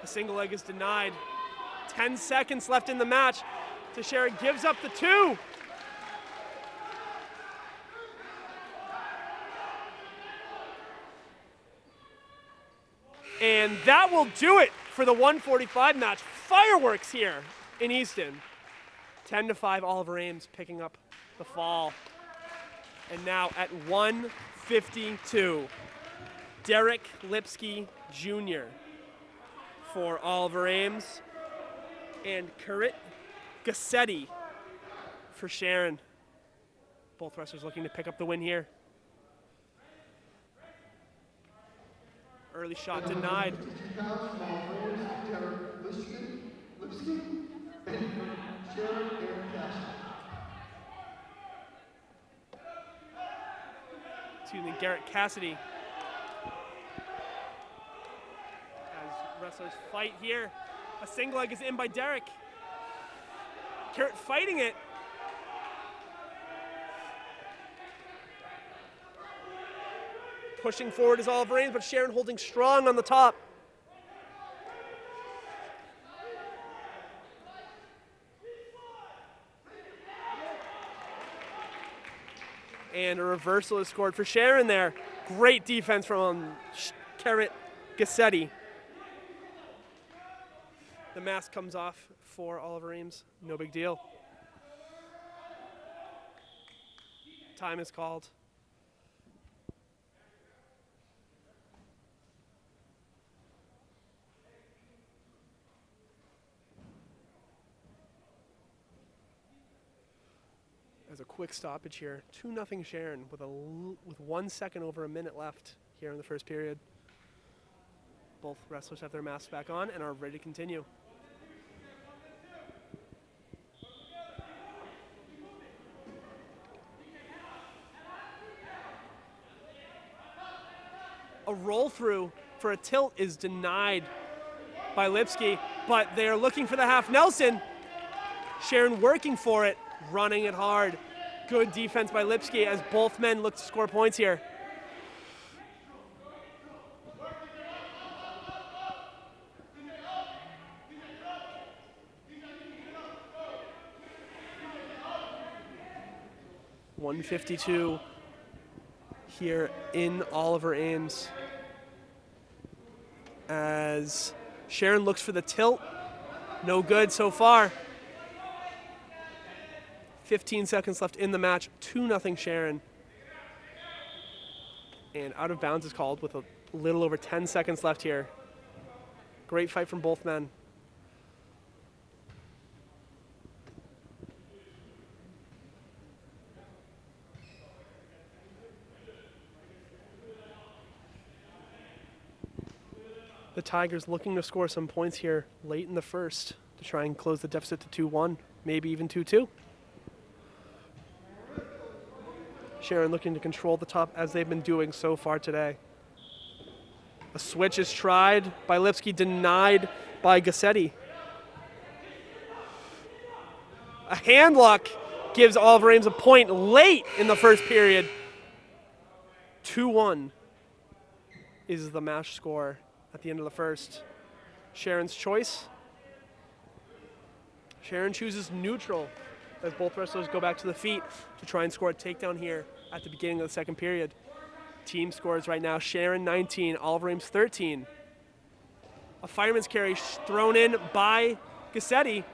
A single leg is denied. 10 seconds left in the match. Teixeira gives up the 2. And that will do it for the 145 match. Fireworks here in Easton. 10-5, Oliver Ames picking up the fall. And now at 152, Derek Lipsky Jr. for Oliver Ames and Karit Gassetti for Sharon. Both wrestlers looking to pick up the win here. Early shot denied. Excuse me, Garrett Cassidy. As wrestlers fight here. A single leg is in by Derek. Garrett fighting it. Pushing forward is Oliver Ames, but Sharon holding strong on the top. And a reversal is scored for Sharon there. Great defense from Karit Gassetti. The mask comes off for Oliver Ames. No big deal. time is called. As a quick stoppage here, 2-0 Sharon with 1 second over a minute left here in the first period. Both wrestlers have their masks back on and are ready to continue. A roll through for a tilt is denied by Lipsky, but they're looking for the half Nelson. Sharon working for it, running it hard. Good defense by Lipsky as both men look to score points here. .152 here in Oliver Ames as Sharon looks for the tilt. No good so far. 15 seconds left in the match. 2-0 Sharon. And out of bounds is called with a little over 10 seconds left here. Great fight from both men. The Tigers looking to score some points here late in the first to try and close the deficit to 2-1, maybe even 2-2. Sharon looking to control the top as they've been doing so far today. A switch is tried by Lipsky, denied by Gassetti. A handlock gives Oliver Ames a point late in the first period. 2-1 is the match score at the end of the first. Sharon's choice. Sharon chooses neutral as both wrestlers go back to the feet to try and score a takedown here at the beginning of the second period. Team scores right now, Sharon 19, Oliver Ames 13. A fireman's carry thrown in by Gassetti,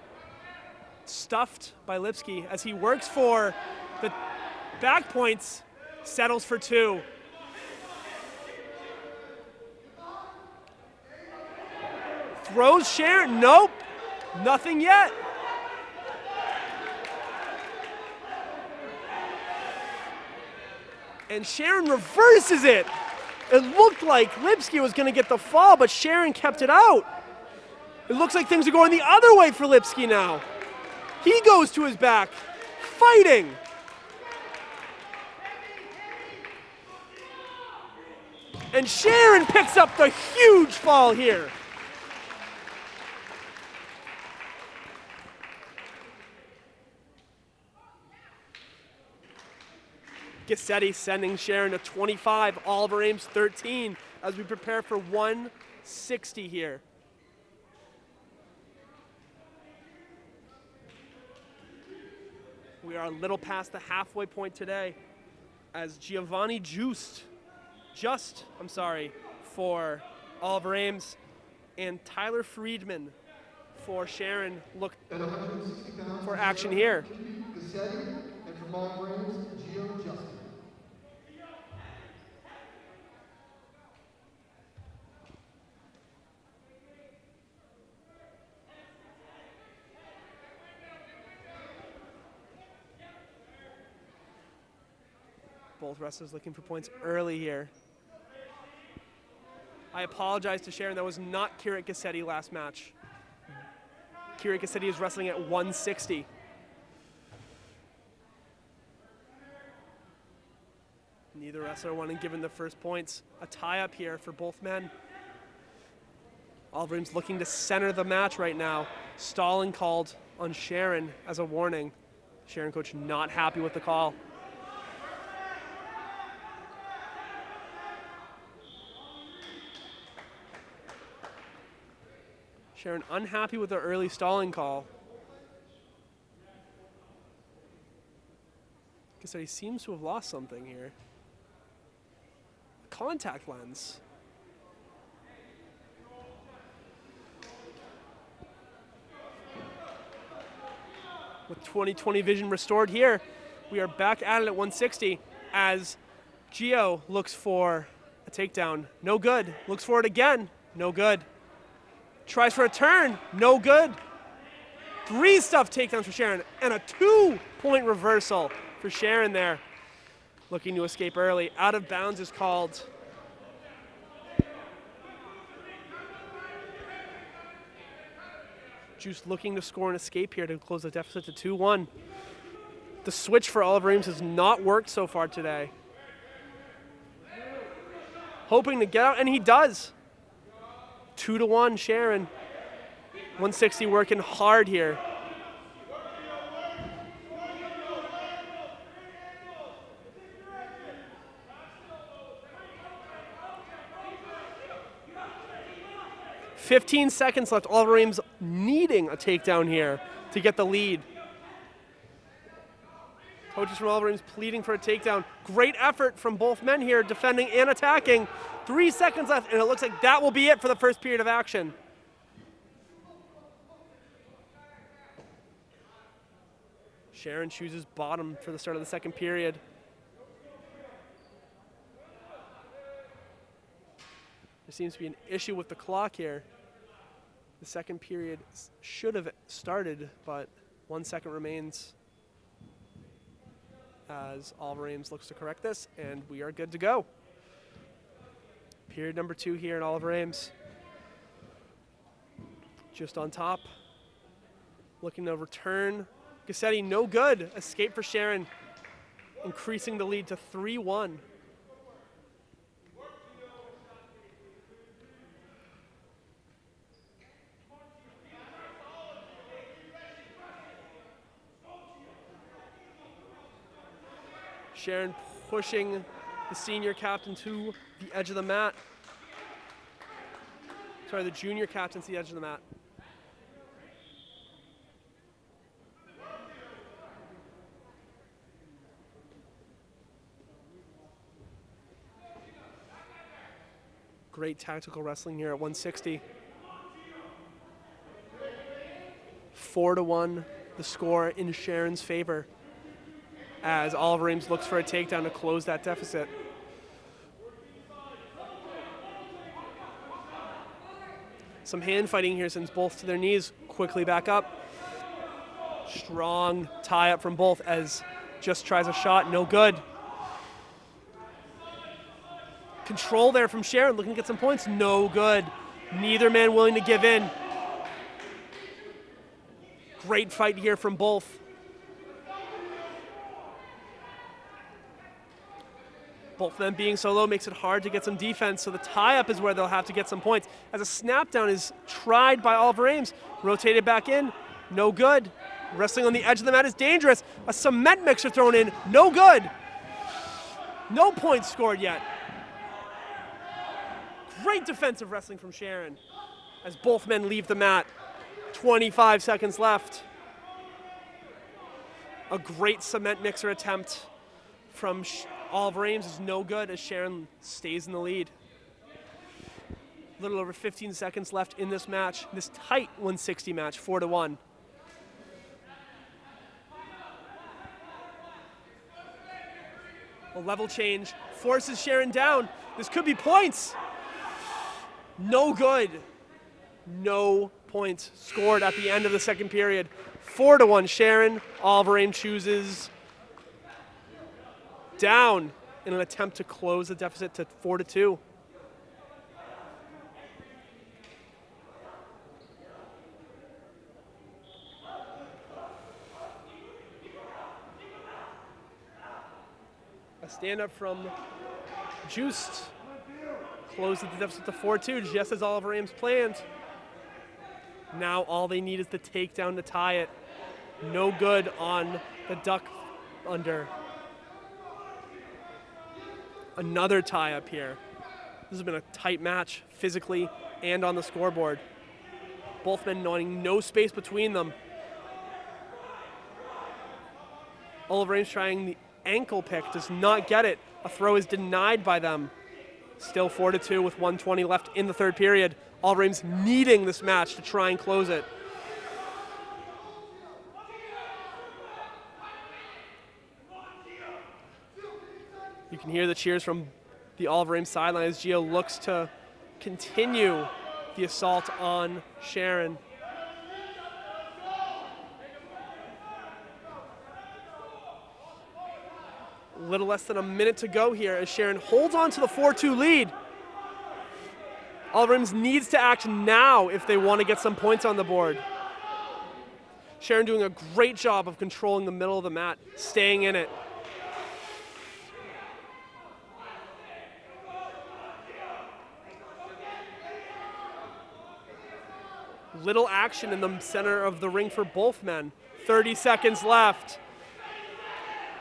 stuffed by Lipsky as he works for the back points, settles for 2. Throws Sharon, nope, nothing yet. And Sharon reverses it. It looked like Lipsky was going to get the fall, but Sharon kept it out. It looks like things are going the other way for Lipsky now. He goes to his back, fighting. And Sharon picks up the huge fall here. Gassetti sending Sharon to 25, Oliver Ames 13 as we prepare for 160 here. We are a little past the halfway point today as Giovanni for Oliver Ames and Tyler Friedman for Sharon look for action here. Gassetti, and from Oliver Ames, Gio Justin. Both wrestlers looking for points early here. I apologize to Sharon, that was not Kirit Gassetti last match. Kirit Gassetti is wrestling at 160. Neither wrestler wanting given the first points. A tie-up here for both men. Oliver Ames looking to center the match right now. Stalling called on Sharon as a warning. Sharon coach not happy with the call. Sharon unhappy with the early stalling call. Gassetti seems to have lost something here. Contact lens. With 20/20 vision restored here, We are back at it at 160 as Gio looks for a takedown. No good. Looks for it again. No good. Tries for a turn. No good. 3 stuffed takedowns for Sharon and a 2-point reversal for Sharon there. Looking to escape early. Out of bounds is called. Juice looking to score an escape here to close the deficit to 2-1. The switch for Oliver Ames has not worked so far today. Hoping to get out, and he does. 2-1, Sharon. 160 working hard here. "15 seconds left. Oliver Ames needing a takedown here to get the lead. Coaches from Oliver Ames pleading for a takedown. Great effort from both men here, defending and attacking. 3 seconds left, and it looks like that will be it for the first period of action. Sharon chooses bottom for the start of the second period. There seems to be an issue with the clock here. The second period should have started, but 1 second remains as Oliver Ames looks to correct this, and we are good to go. Period number 2 here in Oliver Ames. Just on top. Looking to return. Gassetti, no good. Escape for Sharon, increasing the lead to 3-1. Sharon pushing the senior captain to the edge of the mat. Sorry, the junior captain to the edge of the mat. Great tactical wrestling here at 160. 4-1, the score in Sharon's favor, as Oliver Ames looks for a takedown to close that deficit. Some hand fighting here, sends both to their knees, quickly back up. Strong tie up from both as just tries a shot, no good. Control there from Sharon, looking to get some points, no good. Neither man willing to give in. Great fight here from both. Both of them being so low makes it hard to get some defense, so the tie-up is where they'll have to get some points. As a snap-down is tried by Oliver Ames, rotated back in, no good. Wrestling on the edge of the mat is dangerous. A cement mixer thrown in, no good. No points scored yet. Great defensive wrestling from Sharon as both men leave the mat. 25 seconds left. A great cement mixer attempt from Oliver Ames is no good as Sharon stays in the lead. A little over 15 seconds left in this match, this tight 160 match, 4-1. A level change forces Sharon down. This could be points. No good. No points scored at the end of the second period. 4-1 Sharon. Oliver Ames chooses down in an attempt to close the deficit to 4-2. A stand-up from Juiced. Closes the deficit to 4-2, just as Oliver Ames planned. Now all they need is the takedown to tie it. No good on the duck under. Another tie up here. This has been a tight match, physically and on the scoreboard. Both men knowing no space between them. Oliver Ames trying the ankle pick, does not get it. A throw is denied by them. Still 4-2 with 1:20 left in the third period. Oliver Ames needing this match to try and close it. You can hear the cheers from the Oliver Ames sideline as Gio looks to continue the assault on Sharon. A little less than a minute to go here as Sharon holds on to the 4-2 lead. Oliver Ames needs to act now if they want to get some points on the board. Sharon doing a great job of controlling the middle of the mat, staying in it. Little action in the center of the ring for both men. 30 seconds left.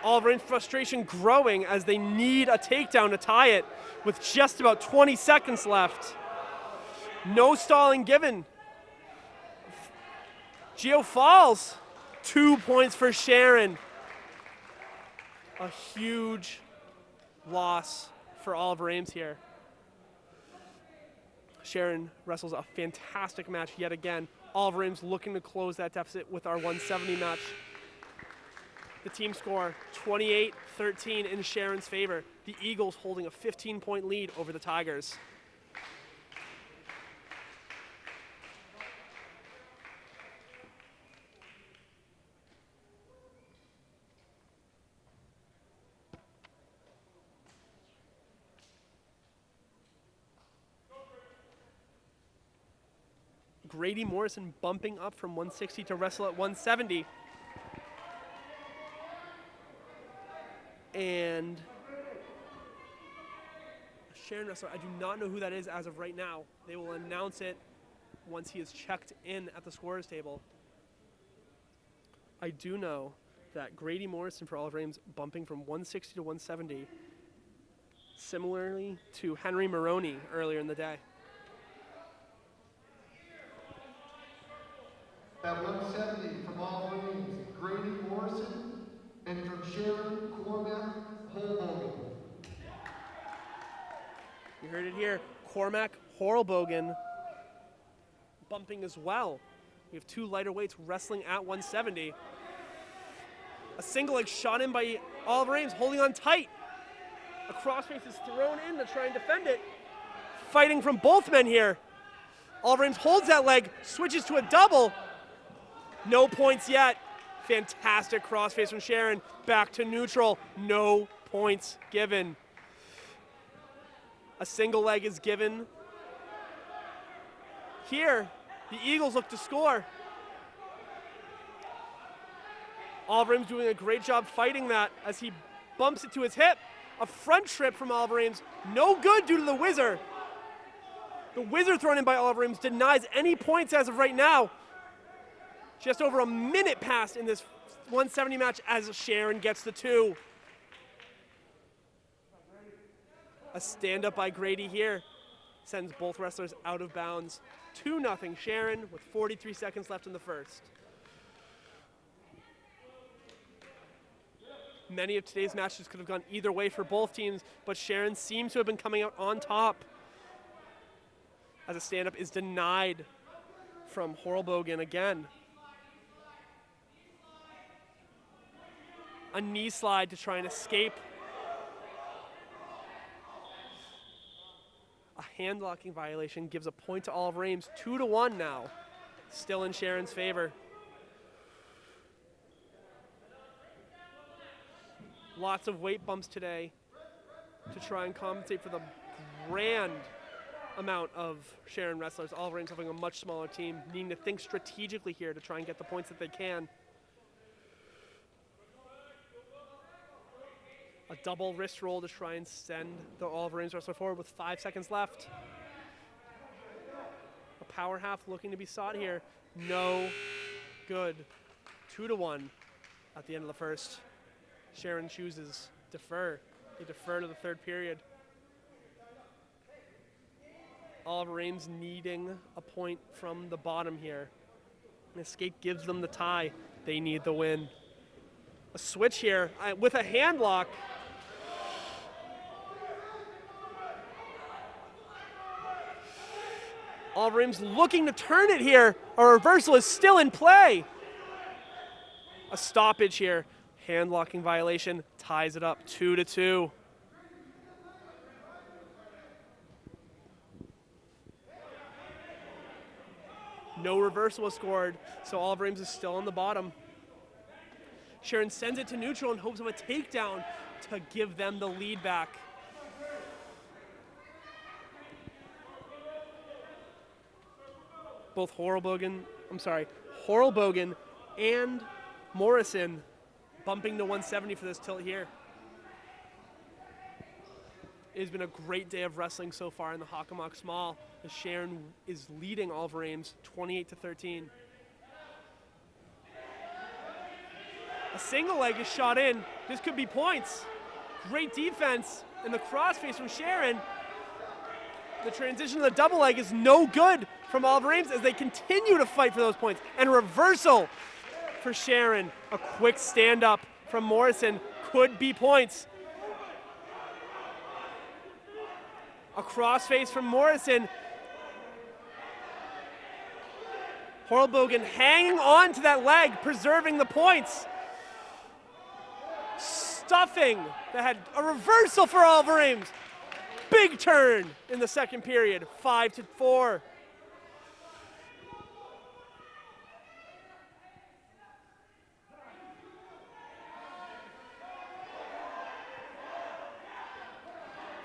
Oliver Ames' frustration growing as they need a takedown to tie it with just about 20 seconds left. No stalling given. Gio falls. 2 points for Sharon. A huge loss for Oliver Ames here. Sharon wrestles a fantastic match yet again. Oliver Ames looking to close that deficit with our 170 match. The team score 28-13 in Sharon's favor. The Eagles holding a 15-point lead over the Tigers. Grady Morrison bumping up from 160 to wrestle at 170. And Sharon wrestler, I do not know who that is as of right now. They will announce it once he is checked in at the scorer's table. I do know that Grady Morrison for Oliver Ames bumping from 160 to 170, similarly to Henry Maroney earlier in the day. At 170 from Oliver Ames, Grady Morrison, and from Sharon Cormac Holbogen. You heard it here. Cormac Horlbogen bumping as well. We have two lighter weights wrestling at 170. A single leg shot in by Oliver Ames, holding on tight. A crossface is thrown in to try and defend it. Fighting from both men here. Oliver Ames holds that leg, switches to a double. No points yet. Fantastic crossface from Sharon. Back to neutral. No points given. A single leg is given. Here, the Eagles look to score. Oliver Ames doing a great job fighting that as he bumps it to his hip. A front trip from Oliver Ames. No good due to the whizzer. The whizzer thrown in by Oliver Ames denies any points as of right now. Just over a minute passed in this 170 match as Sharon gets the two. A stand-up by Grady here sends both wrestlers out of bounds. 2-0 Sharon with 43 seconds left in the first. Many of today's matches could have gone either way for both teams, but Sharon seems to have been coming out on top as a stand-up is denied from Horlbogen again. A knee slide to try and escape. A hand locking violation gives a point to Oliver Ames. 2-1 now. Still in Sharon's favor. Lots of weight bumps today to try and compensate for the grand amount of Sharon wrestlers. Oliver Ames having a much smaller team, needing to think strategically here to try and get the points that they can. A double wrist roll to try and send the Oliver Ames wrestler forward with 5 seconds left. A power half looking to be sought here. No good. 2-1 at the end of the first. Sharon chooses defer. They defer to the third period. Oliver Ames needing a point from the bottom here. An escape gives them the tie. They need the win. A switch here with a hand lock. Oliver Ames looking to turn it here. A reversal is still in play. A stoppage here. Hand locking violation ties it up 2-2. No reversal was scored, so Oliver Ames is still on the bottom. Sharon sends it to neutral in hopes of a takedown to give them the lead back. Both Horlbogen and Morrison bumping to 170 for this tilt here. It has been a great day of wrestling so far in the Hockomock Small, as Sharon is leading Oliver Ames 28-13. A single leg is shot in. This could be points. Great defense in the crossface from Sharon. The transition to the double leg is no good from Oliver Ames as they continue to fight for those points. And reversal for Sharon. A quick stand-up from Morrison could be points. A crossface from Morrison. Horlbogen hanging on to that leg, preserving the points. Stuffing that had a reversal for Oliver Ames. Big turn in the second period, 5-4.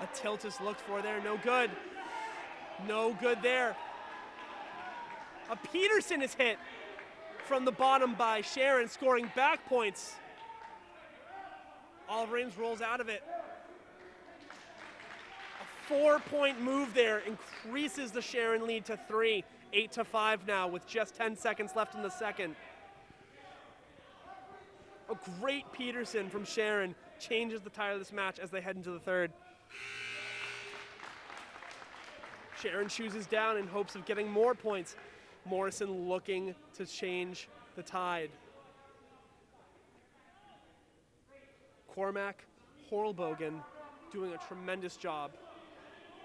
A tilt is looked for there, no good. No good there. A Peterson is hit from the bottom by Sharon, scoring back points. Oliver Ames rolls out of it. A 4-point move there increases the Sharon lead to 3, 8-5 now with just 10 seconds left in the second. A great Peterson from Sharon changes the tide of this match as they head into the third. Sharon chooses down in hopes of getting more points. Morrison looking to change the tide. Cormac, Horlbogen doing a tremendous job,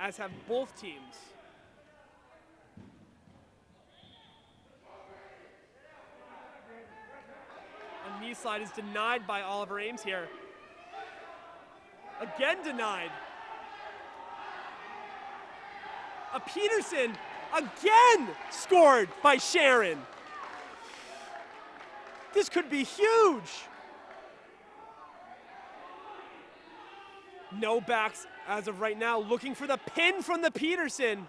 as have both teams. A knee slide is denied by Oliver Ames here. Again denied. A Peterson again scored by Sharon. This could be huge. No backs as of right now, looking for the pin from the Peterson.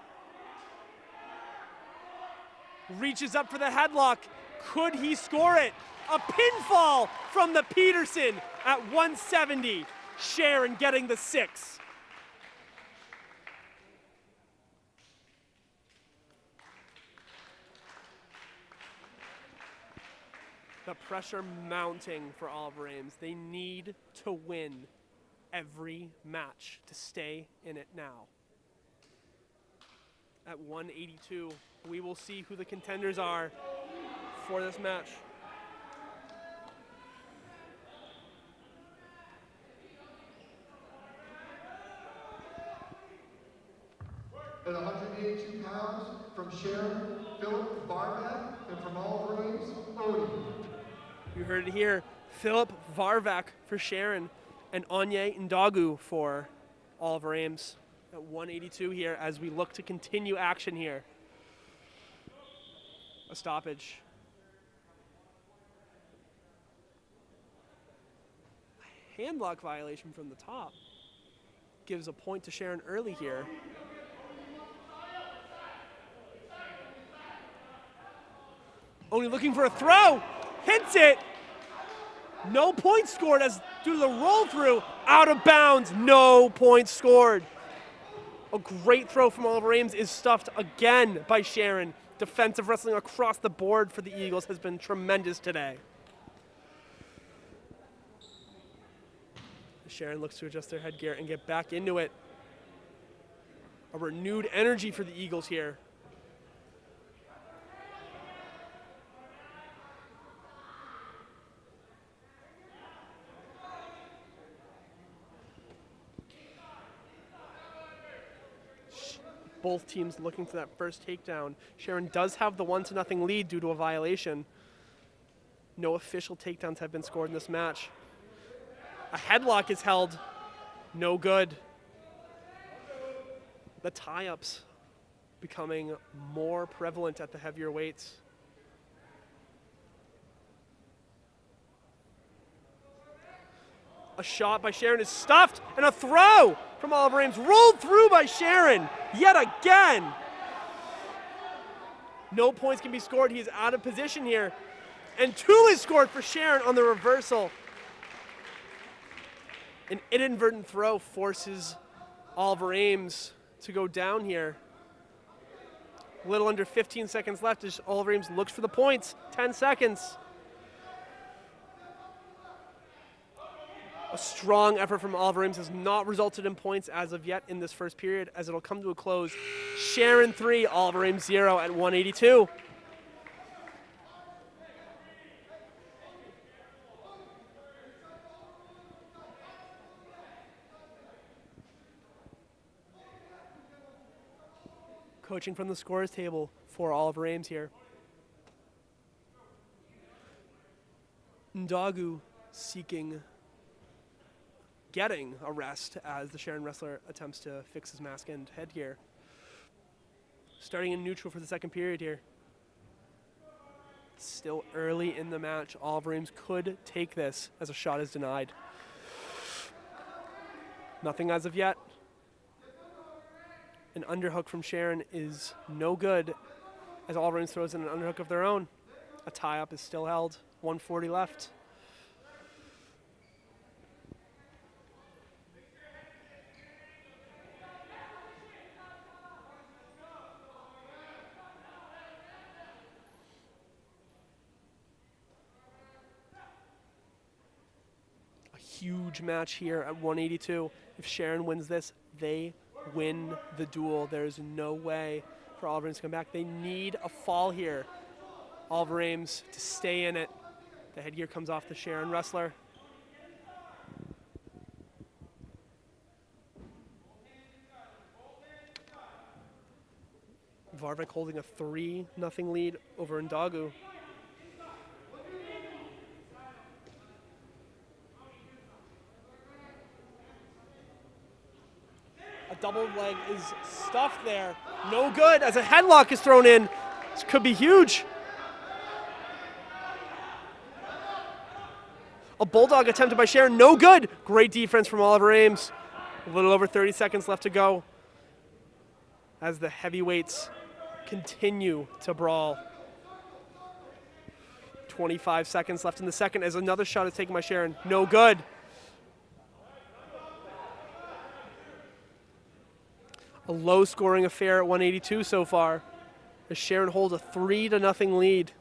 Reaches up for the headlock. Could he score it? A pinfall from the Peterson at 170. Sharon getting the 6. The pressure mounting for Oliver Ames. They need to win every match to stay in it now. At 182, we will see who the contenders are for this match. At 182 pounds, from Sharon, Philip Varvac, and from Oliver Ames, Odie. You heard it here. Philip Varvac for Sharon and Anye Ndagu for Oliver Ames at 182 here as we look to continue action here. A stoppage. A handlock violation from the top. Gives a point to Sharon early here. Only looking for a throw. Hits it. No points scored as due to the roll through. Out of bounds. No points scored. A great throw from Oliver Ames is stuffed again by Sharon. Defensive wrestling across the board for the Eagles has been tremendous today. Sharon looks to adjust their headgear and get back into it. A renewed energy for the Eagles here. Both teams looking for that first takedown. Sharon does have the 1-0 lead due to a violation. No official takedowns have been scored in this match. A headlock is held. No good. The tie-ups becoming more prevalent at the heavier weights. A shot by Sharon is stuffed, and a throw from Oliver Ames rolled through by Sharon yet again. No points can be scored. He is out of position here. And 2 is scored for Sharon on the reversal. An inadvertent throw forces Oliver Ames to go down here. A little under 15 seconds left as Oliver Ames looks for the points. 10 seconds. A strong effort from Oliver Ames has not resulted in points as of yet in this first period, as it'll come to a close. Sharon 3, Oliver Ames 0 at 182. Coaching from the scorers table for Oliver Ames here. Ndagu getting a rest as the Sharon wrestler attempts to fix his mask and headgear. Starting in neutral for the second period here. Still early in the match. Oliver Ames could take this as a shot is denied. Nothing as of yet. An underhook from Sharon is no good as Oliver Ames throws in an underhook of their own. A tie-up is still held. 140 left. A huge match here at 182. If Sharon wins this, they win the duel. There's no way for Oliver Ames to come back. They need a fall here. Oliver Ames to stay in it. The headgear comes off the Sharon wrestler. Varvik holding a 3-0 lead over Ndagu. A double leg is stuffed there. No good as a headlock is thrown in. This could be huge. A bulldog attempted by Sharon. No good. Great defense from Oliver Ames. A little over 30 seconds left to go as the heavyweights continue to brawl. 25 seconds left in the second as another shot is taken by Sharon. No good. A low-scoring affair at 182 so far, as Sharon holds a 3-0 lead.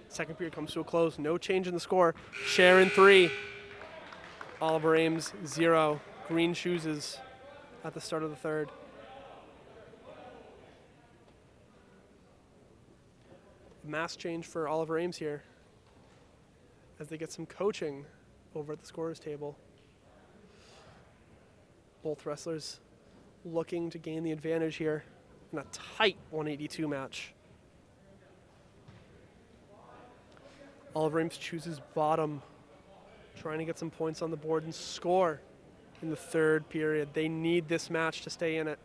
Second period comes to a close. No change in the score. Sharon 3, Oliver Ames 0. Green shoes at the start of the third. Mass change for Oliver Ames here as they get some coaching over at the scorers table. Both wrestlers looking to gain the advantage here in a tight 182 match. Oliver Ames chooses bottom, trying to get some points on the board and score in the third period. They need this match to stay in it.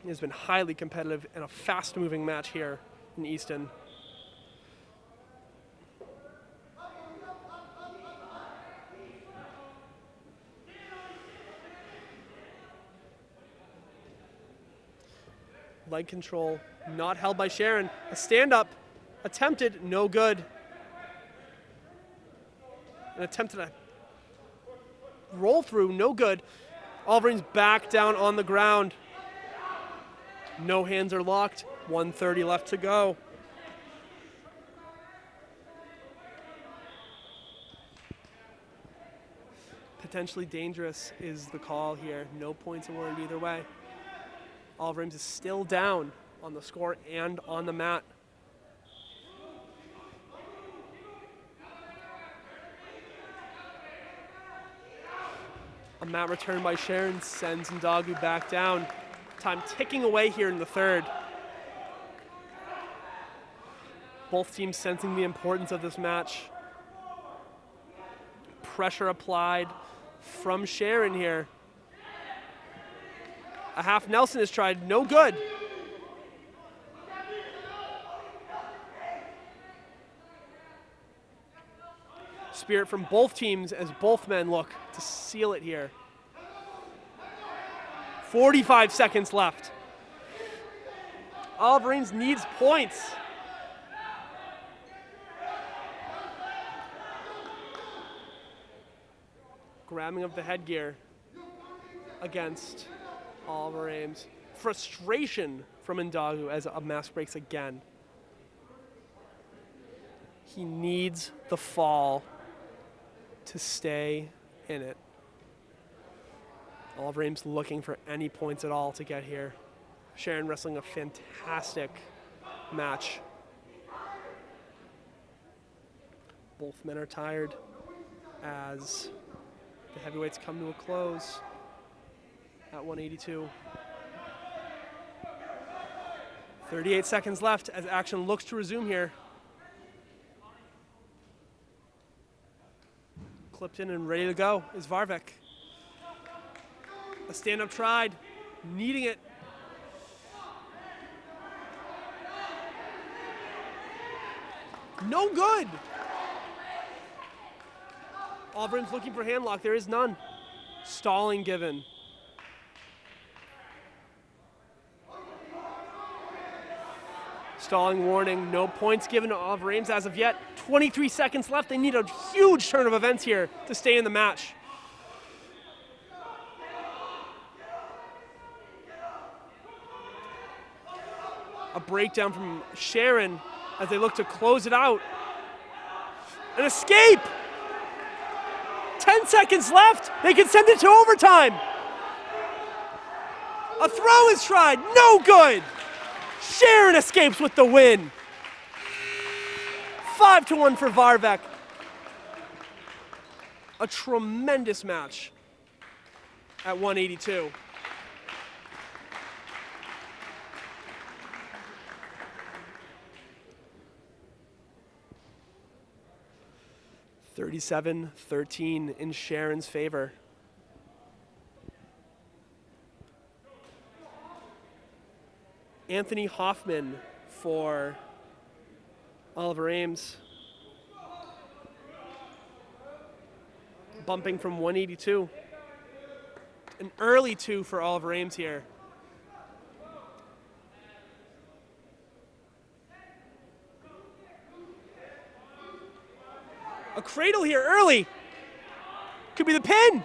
It has been highly competitive and a fast-moving match here in Easton. Leg control not held by Sharon. A stand-up attempted, no good. An attempt at a roll through, no good. Oliver Ames back down on the ground. No hands are locked. 1:30 left to go. Potentially dangerous is the call here. No points awarded either way. Oliver Ames is still down on the score and on the mat. A mat return by Sharon sends Ndagu back down. Time ticking away here in the third. Both teams sensing the importance of this match. Pressure applied from Sharon here. A half Nelson is tried, no good. Spirit from both teams as both men look to seal it here. 45 seconds left. Olive Ames needs points. Grabbing of the headgear against Oliver Ames. Frustration from Ndagu as a mask breaks again. He needs the fall to stay in it. Oliver Ames looking for any points at all to get here. Sharon wrestling a fantastic match. Both men are tired as the heavyweights come to a close at 182. 38 seconds left as action looks to resume here. Clipped in and ready to go is Varvek. A stand-up tried, needing it. No good. Auburn's looking for handlock. There is none. Stalling given. Stalling warning. No points given to Oliver Ames as of yet. 23 seconds left. They need a huge turn of events here to stay in the match. A breakdown from Sharon as they look to close it out. An escape! 10 seconds left. They can send it to overtime. A throw is tried. No good. Sharon escapes with the win. 5-1 for Varvek. A tremendous match at 182. (37-13) in Sharon's favor. Anthony Hoffman for Oliver Ames. Bumping from 182. An early 2 for Oliver Ames here. A cradle here early. Could be the pin.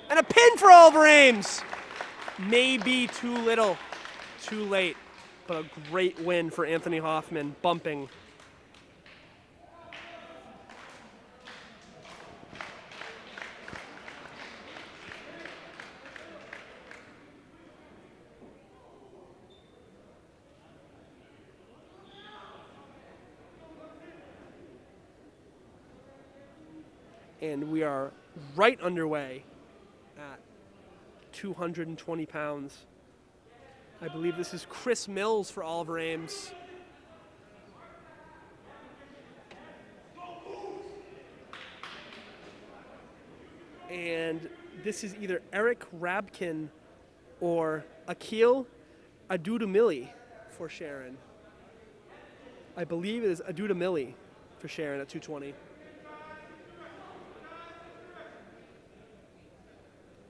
And a pin for Oliver Ames. Maybe too little, too late, but a great win for Anthony Hoffman, bumping. And we are right underway at 220 pounds. I believe this is Chris Mills for Oliver Ames. And this is either Eric Rabkin or Akil Adudamili for Sharon. I believe it is Adudamili for Sharon at 220.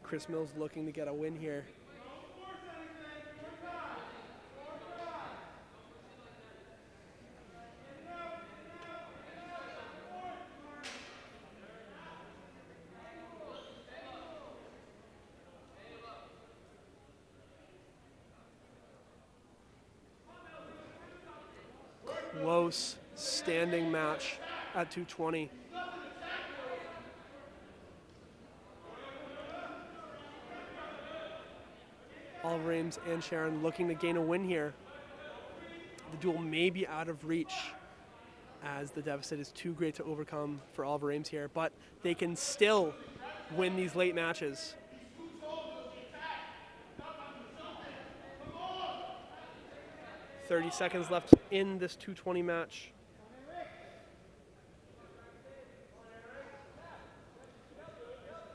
Chris Mills looking to get a win here. Close standing match at 220. Oliver Ames and Sharon looking to gain a win here. The duel may be out of reach as the deficit is too great to overcome for Oliver Ames here, but they can still win these late matches. 30 seconds left in this 220 match.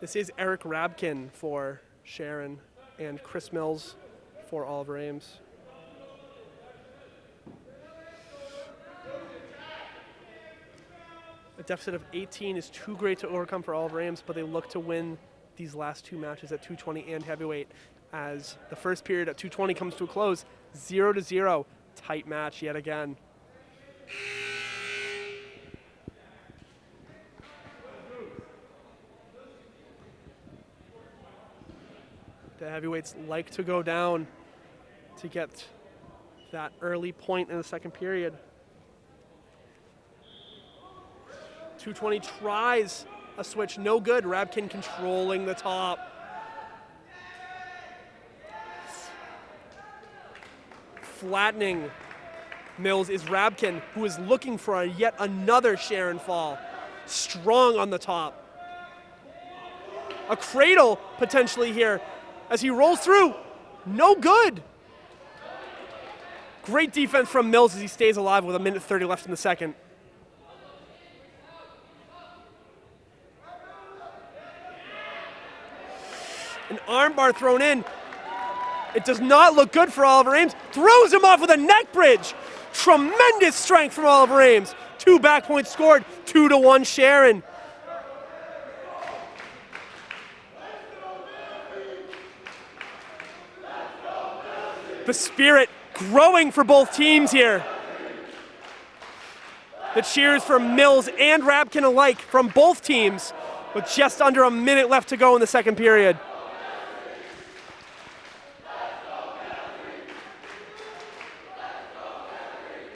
This is Eric Rabkin for Sharon and Chris Mills for Oliver Ames. A deficit of 18 is too great to overcome for Oliver Ames, but they look to win these last two matches at 220 and heavyweight as the first period at 220 comes to a close, 0-0. Tight match yet again. The heavyweights like to go down to get that early point in the second period. 220 tries a switch, no good. Rabkin controlling the top. Flattening Mills is Rabkin, who is looking for yet another Sharon fall. Strong on the top. A cradle potentially here as he rolls through. No good. Great defense from Mills as he stays alive with 1:30 left in the second. An armbar thrown in. It does not look good for Oliver Ames. Throws him off with a neck bridge. Tremendous strength from Oliver Ames. 2 back points scored, 2-1 Sharon. The spirit growing for both teams here. The cheers for Mills and Rabkin alike from both teams with just under a minute left to go in the second period.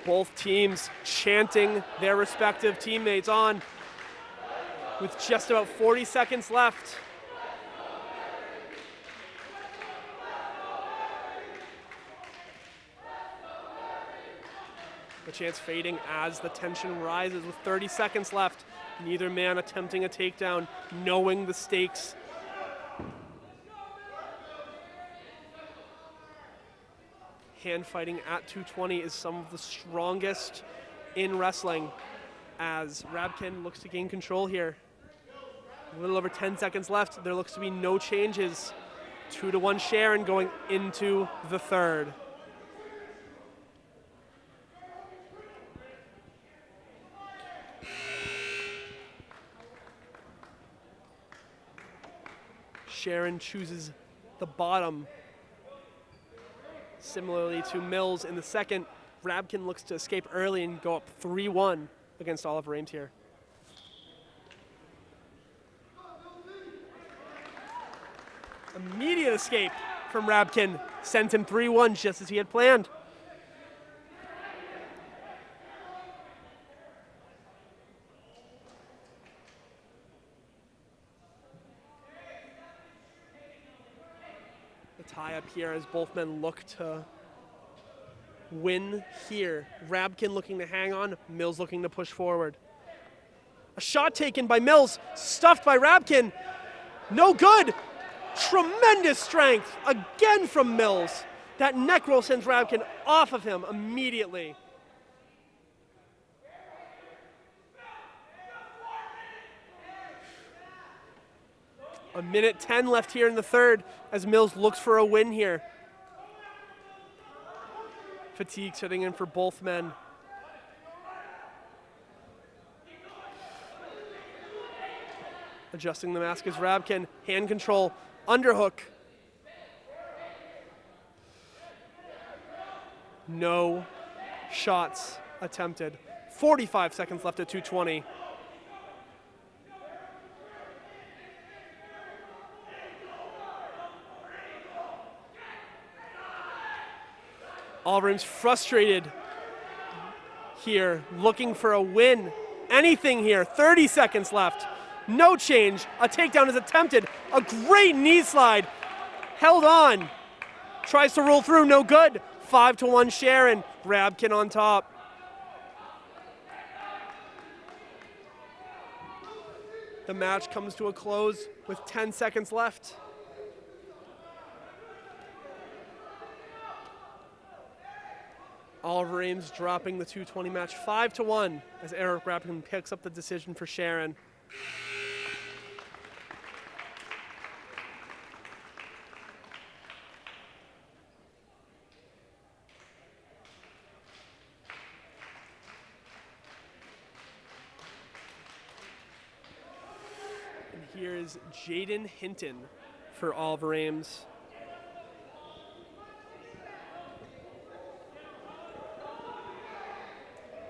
Both teams chanting their respective teammates on with just about 40 seconds left. The chance fading as the tension rises with 30 seconds left. Neither man attempting a takedown, knowing the stakes. Hand fighting at 220 is some of the strongest in wrestling as Rabkin looks to gain control here. A little over 10 seconds left. There looks to be no changes. 2-1 Sharon going into the third. Sharon chooses the bottom. Similarly to Mills in the second, Rabkin looks to escape early and go up 3-1 against Oliver Ames here. Immediate escape from Rabkin sent him 3-1 just as he had planned. Tie up here as both men look to win here. Rabkin looking to hang on, Mills looking to push forward. A shot taken by Mills, stuffed by Rabkin. No good. Tremendous strength again from Mills. That neck roll sends Rabkin off of him immediately. A minute 10 left here in the third as Mills looks for a win here. Fatigue setting in for both men. Adjusting the mask is Rabkin. Hand control, underhook. No shots attempted. 45 seconds left at 220. Oliver Ames frustrated here, looking for a win. Anything here, 30 seconds left. No change, a takedown is attempted. A great knee slide, held on. Tries to roll through, no good. 5-1 Sharon, Rabkin on top. The match comes to a close with 10 seconds left. Oliver Ames dropping the 220 match 5-1 as Eric Rappin picks up the decision for Sharon. And here's Jaden Hinton for Oliver Ames.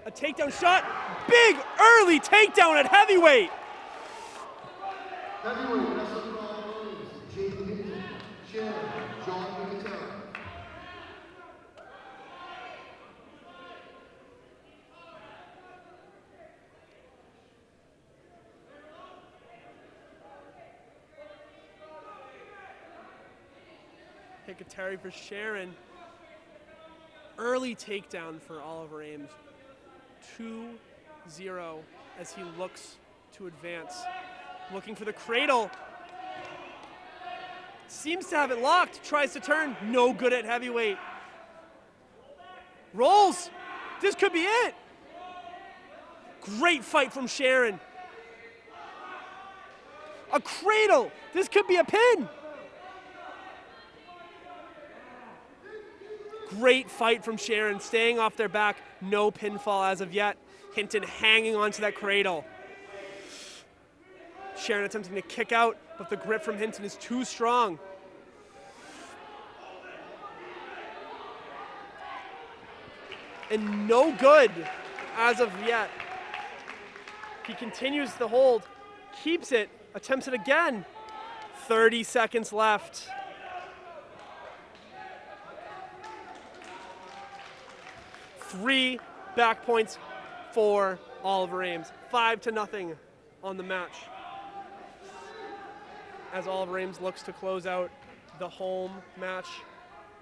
A takedown shot, big early takedown at heavyweight. Heavyweight wrestler for all Marines, Jaden Hinton, Sharon, John McIntyre. Hikateri for Sharon. Early takedown for Oliver Ames. 2-0 as he looks to advance. Looking for the cradle. Seems to have it locked. Tries to turn. No good at heavyweight. Rolls. This could be it. Great fight from Sharon. A cradle. This could be a pin. Great fight from Sharon, staying off their back. No pinfall as of yet. Hinton hanging onto that cradle. Sharon attempting to kick out, but the grip from Hinton is too strong. And no good as of yet. He continues to hold, keeps it, attempts it again. 30 seconds left. Three back points for Oliver Ames. 5-0 on the match. As Oliver Ames looks to close out the home match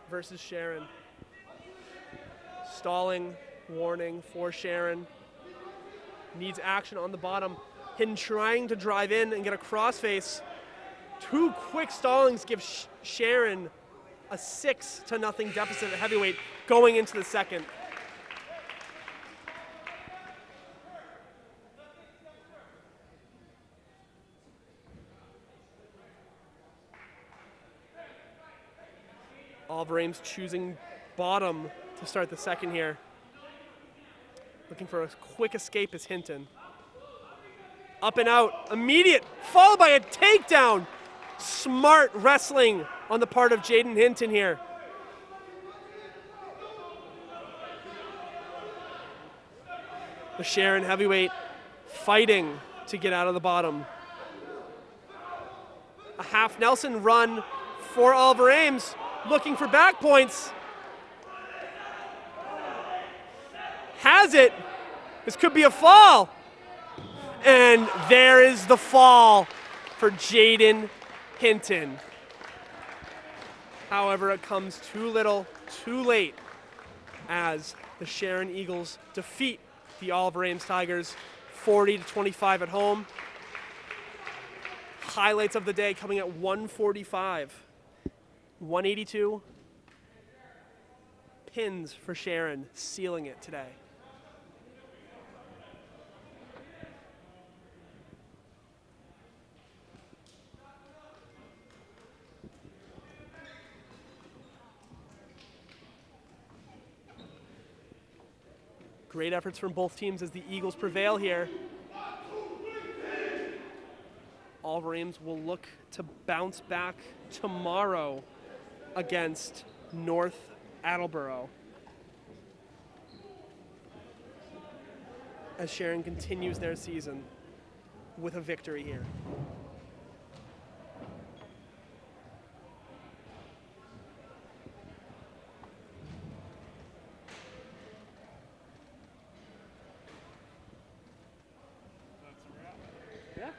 versus Sharon. Stalling warning for Sharon. Needs action on the bottom. Hinton trying to drive in and get a crossface. Two quick stallings give Sharon a 6-0 deficit at heavyweight going into the second. Oliver Ames choosing bottom to start the second here. Looking for a quick escape is Hinton. Up and out, immediate, followed by a takedown. Smart wrestling on the part of Jaden Hinton here. The Sharon heavyweight fighting to get out of the bottom. A half Nelson run for Oliver Ames. Looking for back points. Has it. This could be a fall. And there is the fall for Jaden Hinton. However, it comes too little, too late as the Sharon Eagles defeat the Oliver Ames Tigers 40-25 at home. Highlights of the day coming at 145. 182 pins for Sharon, sealing it today. Great efforts from both teams as the Eagles prevail here. Oliver Ames will look to bounce back tomorrow against North Attleboro as Sharon continues their season with a victory here. Yeah.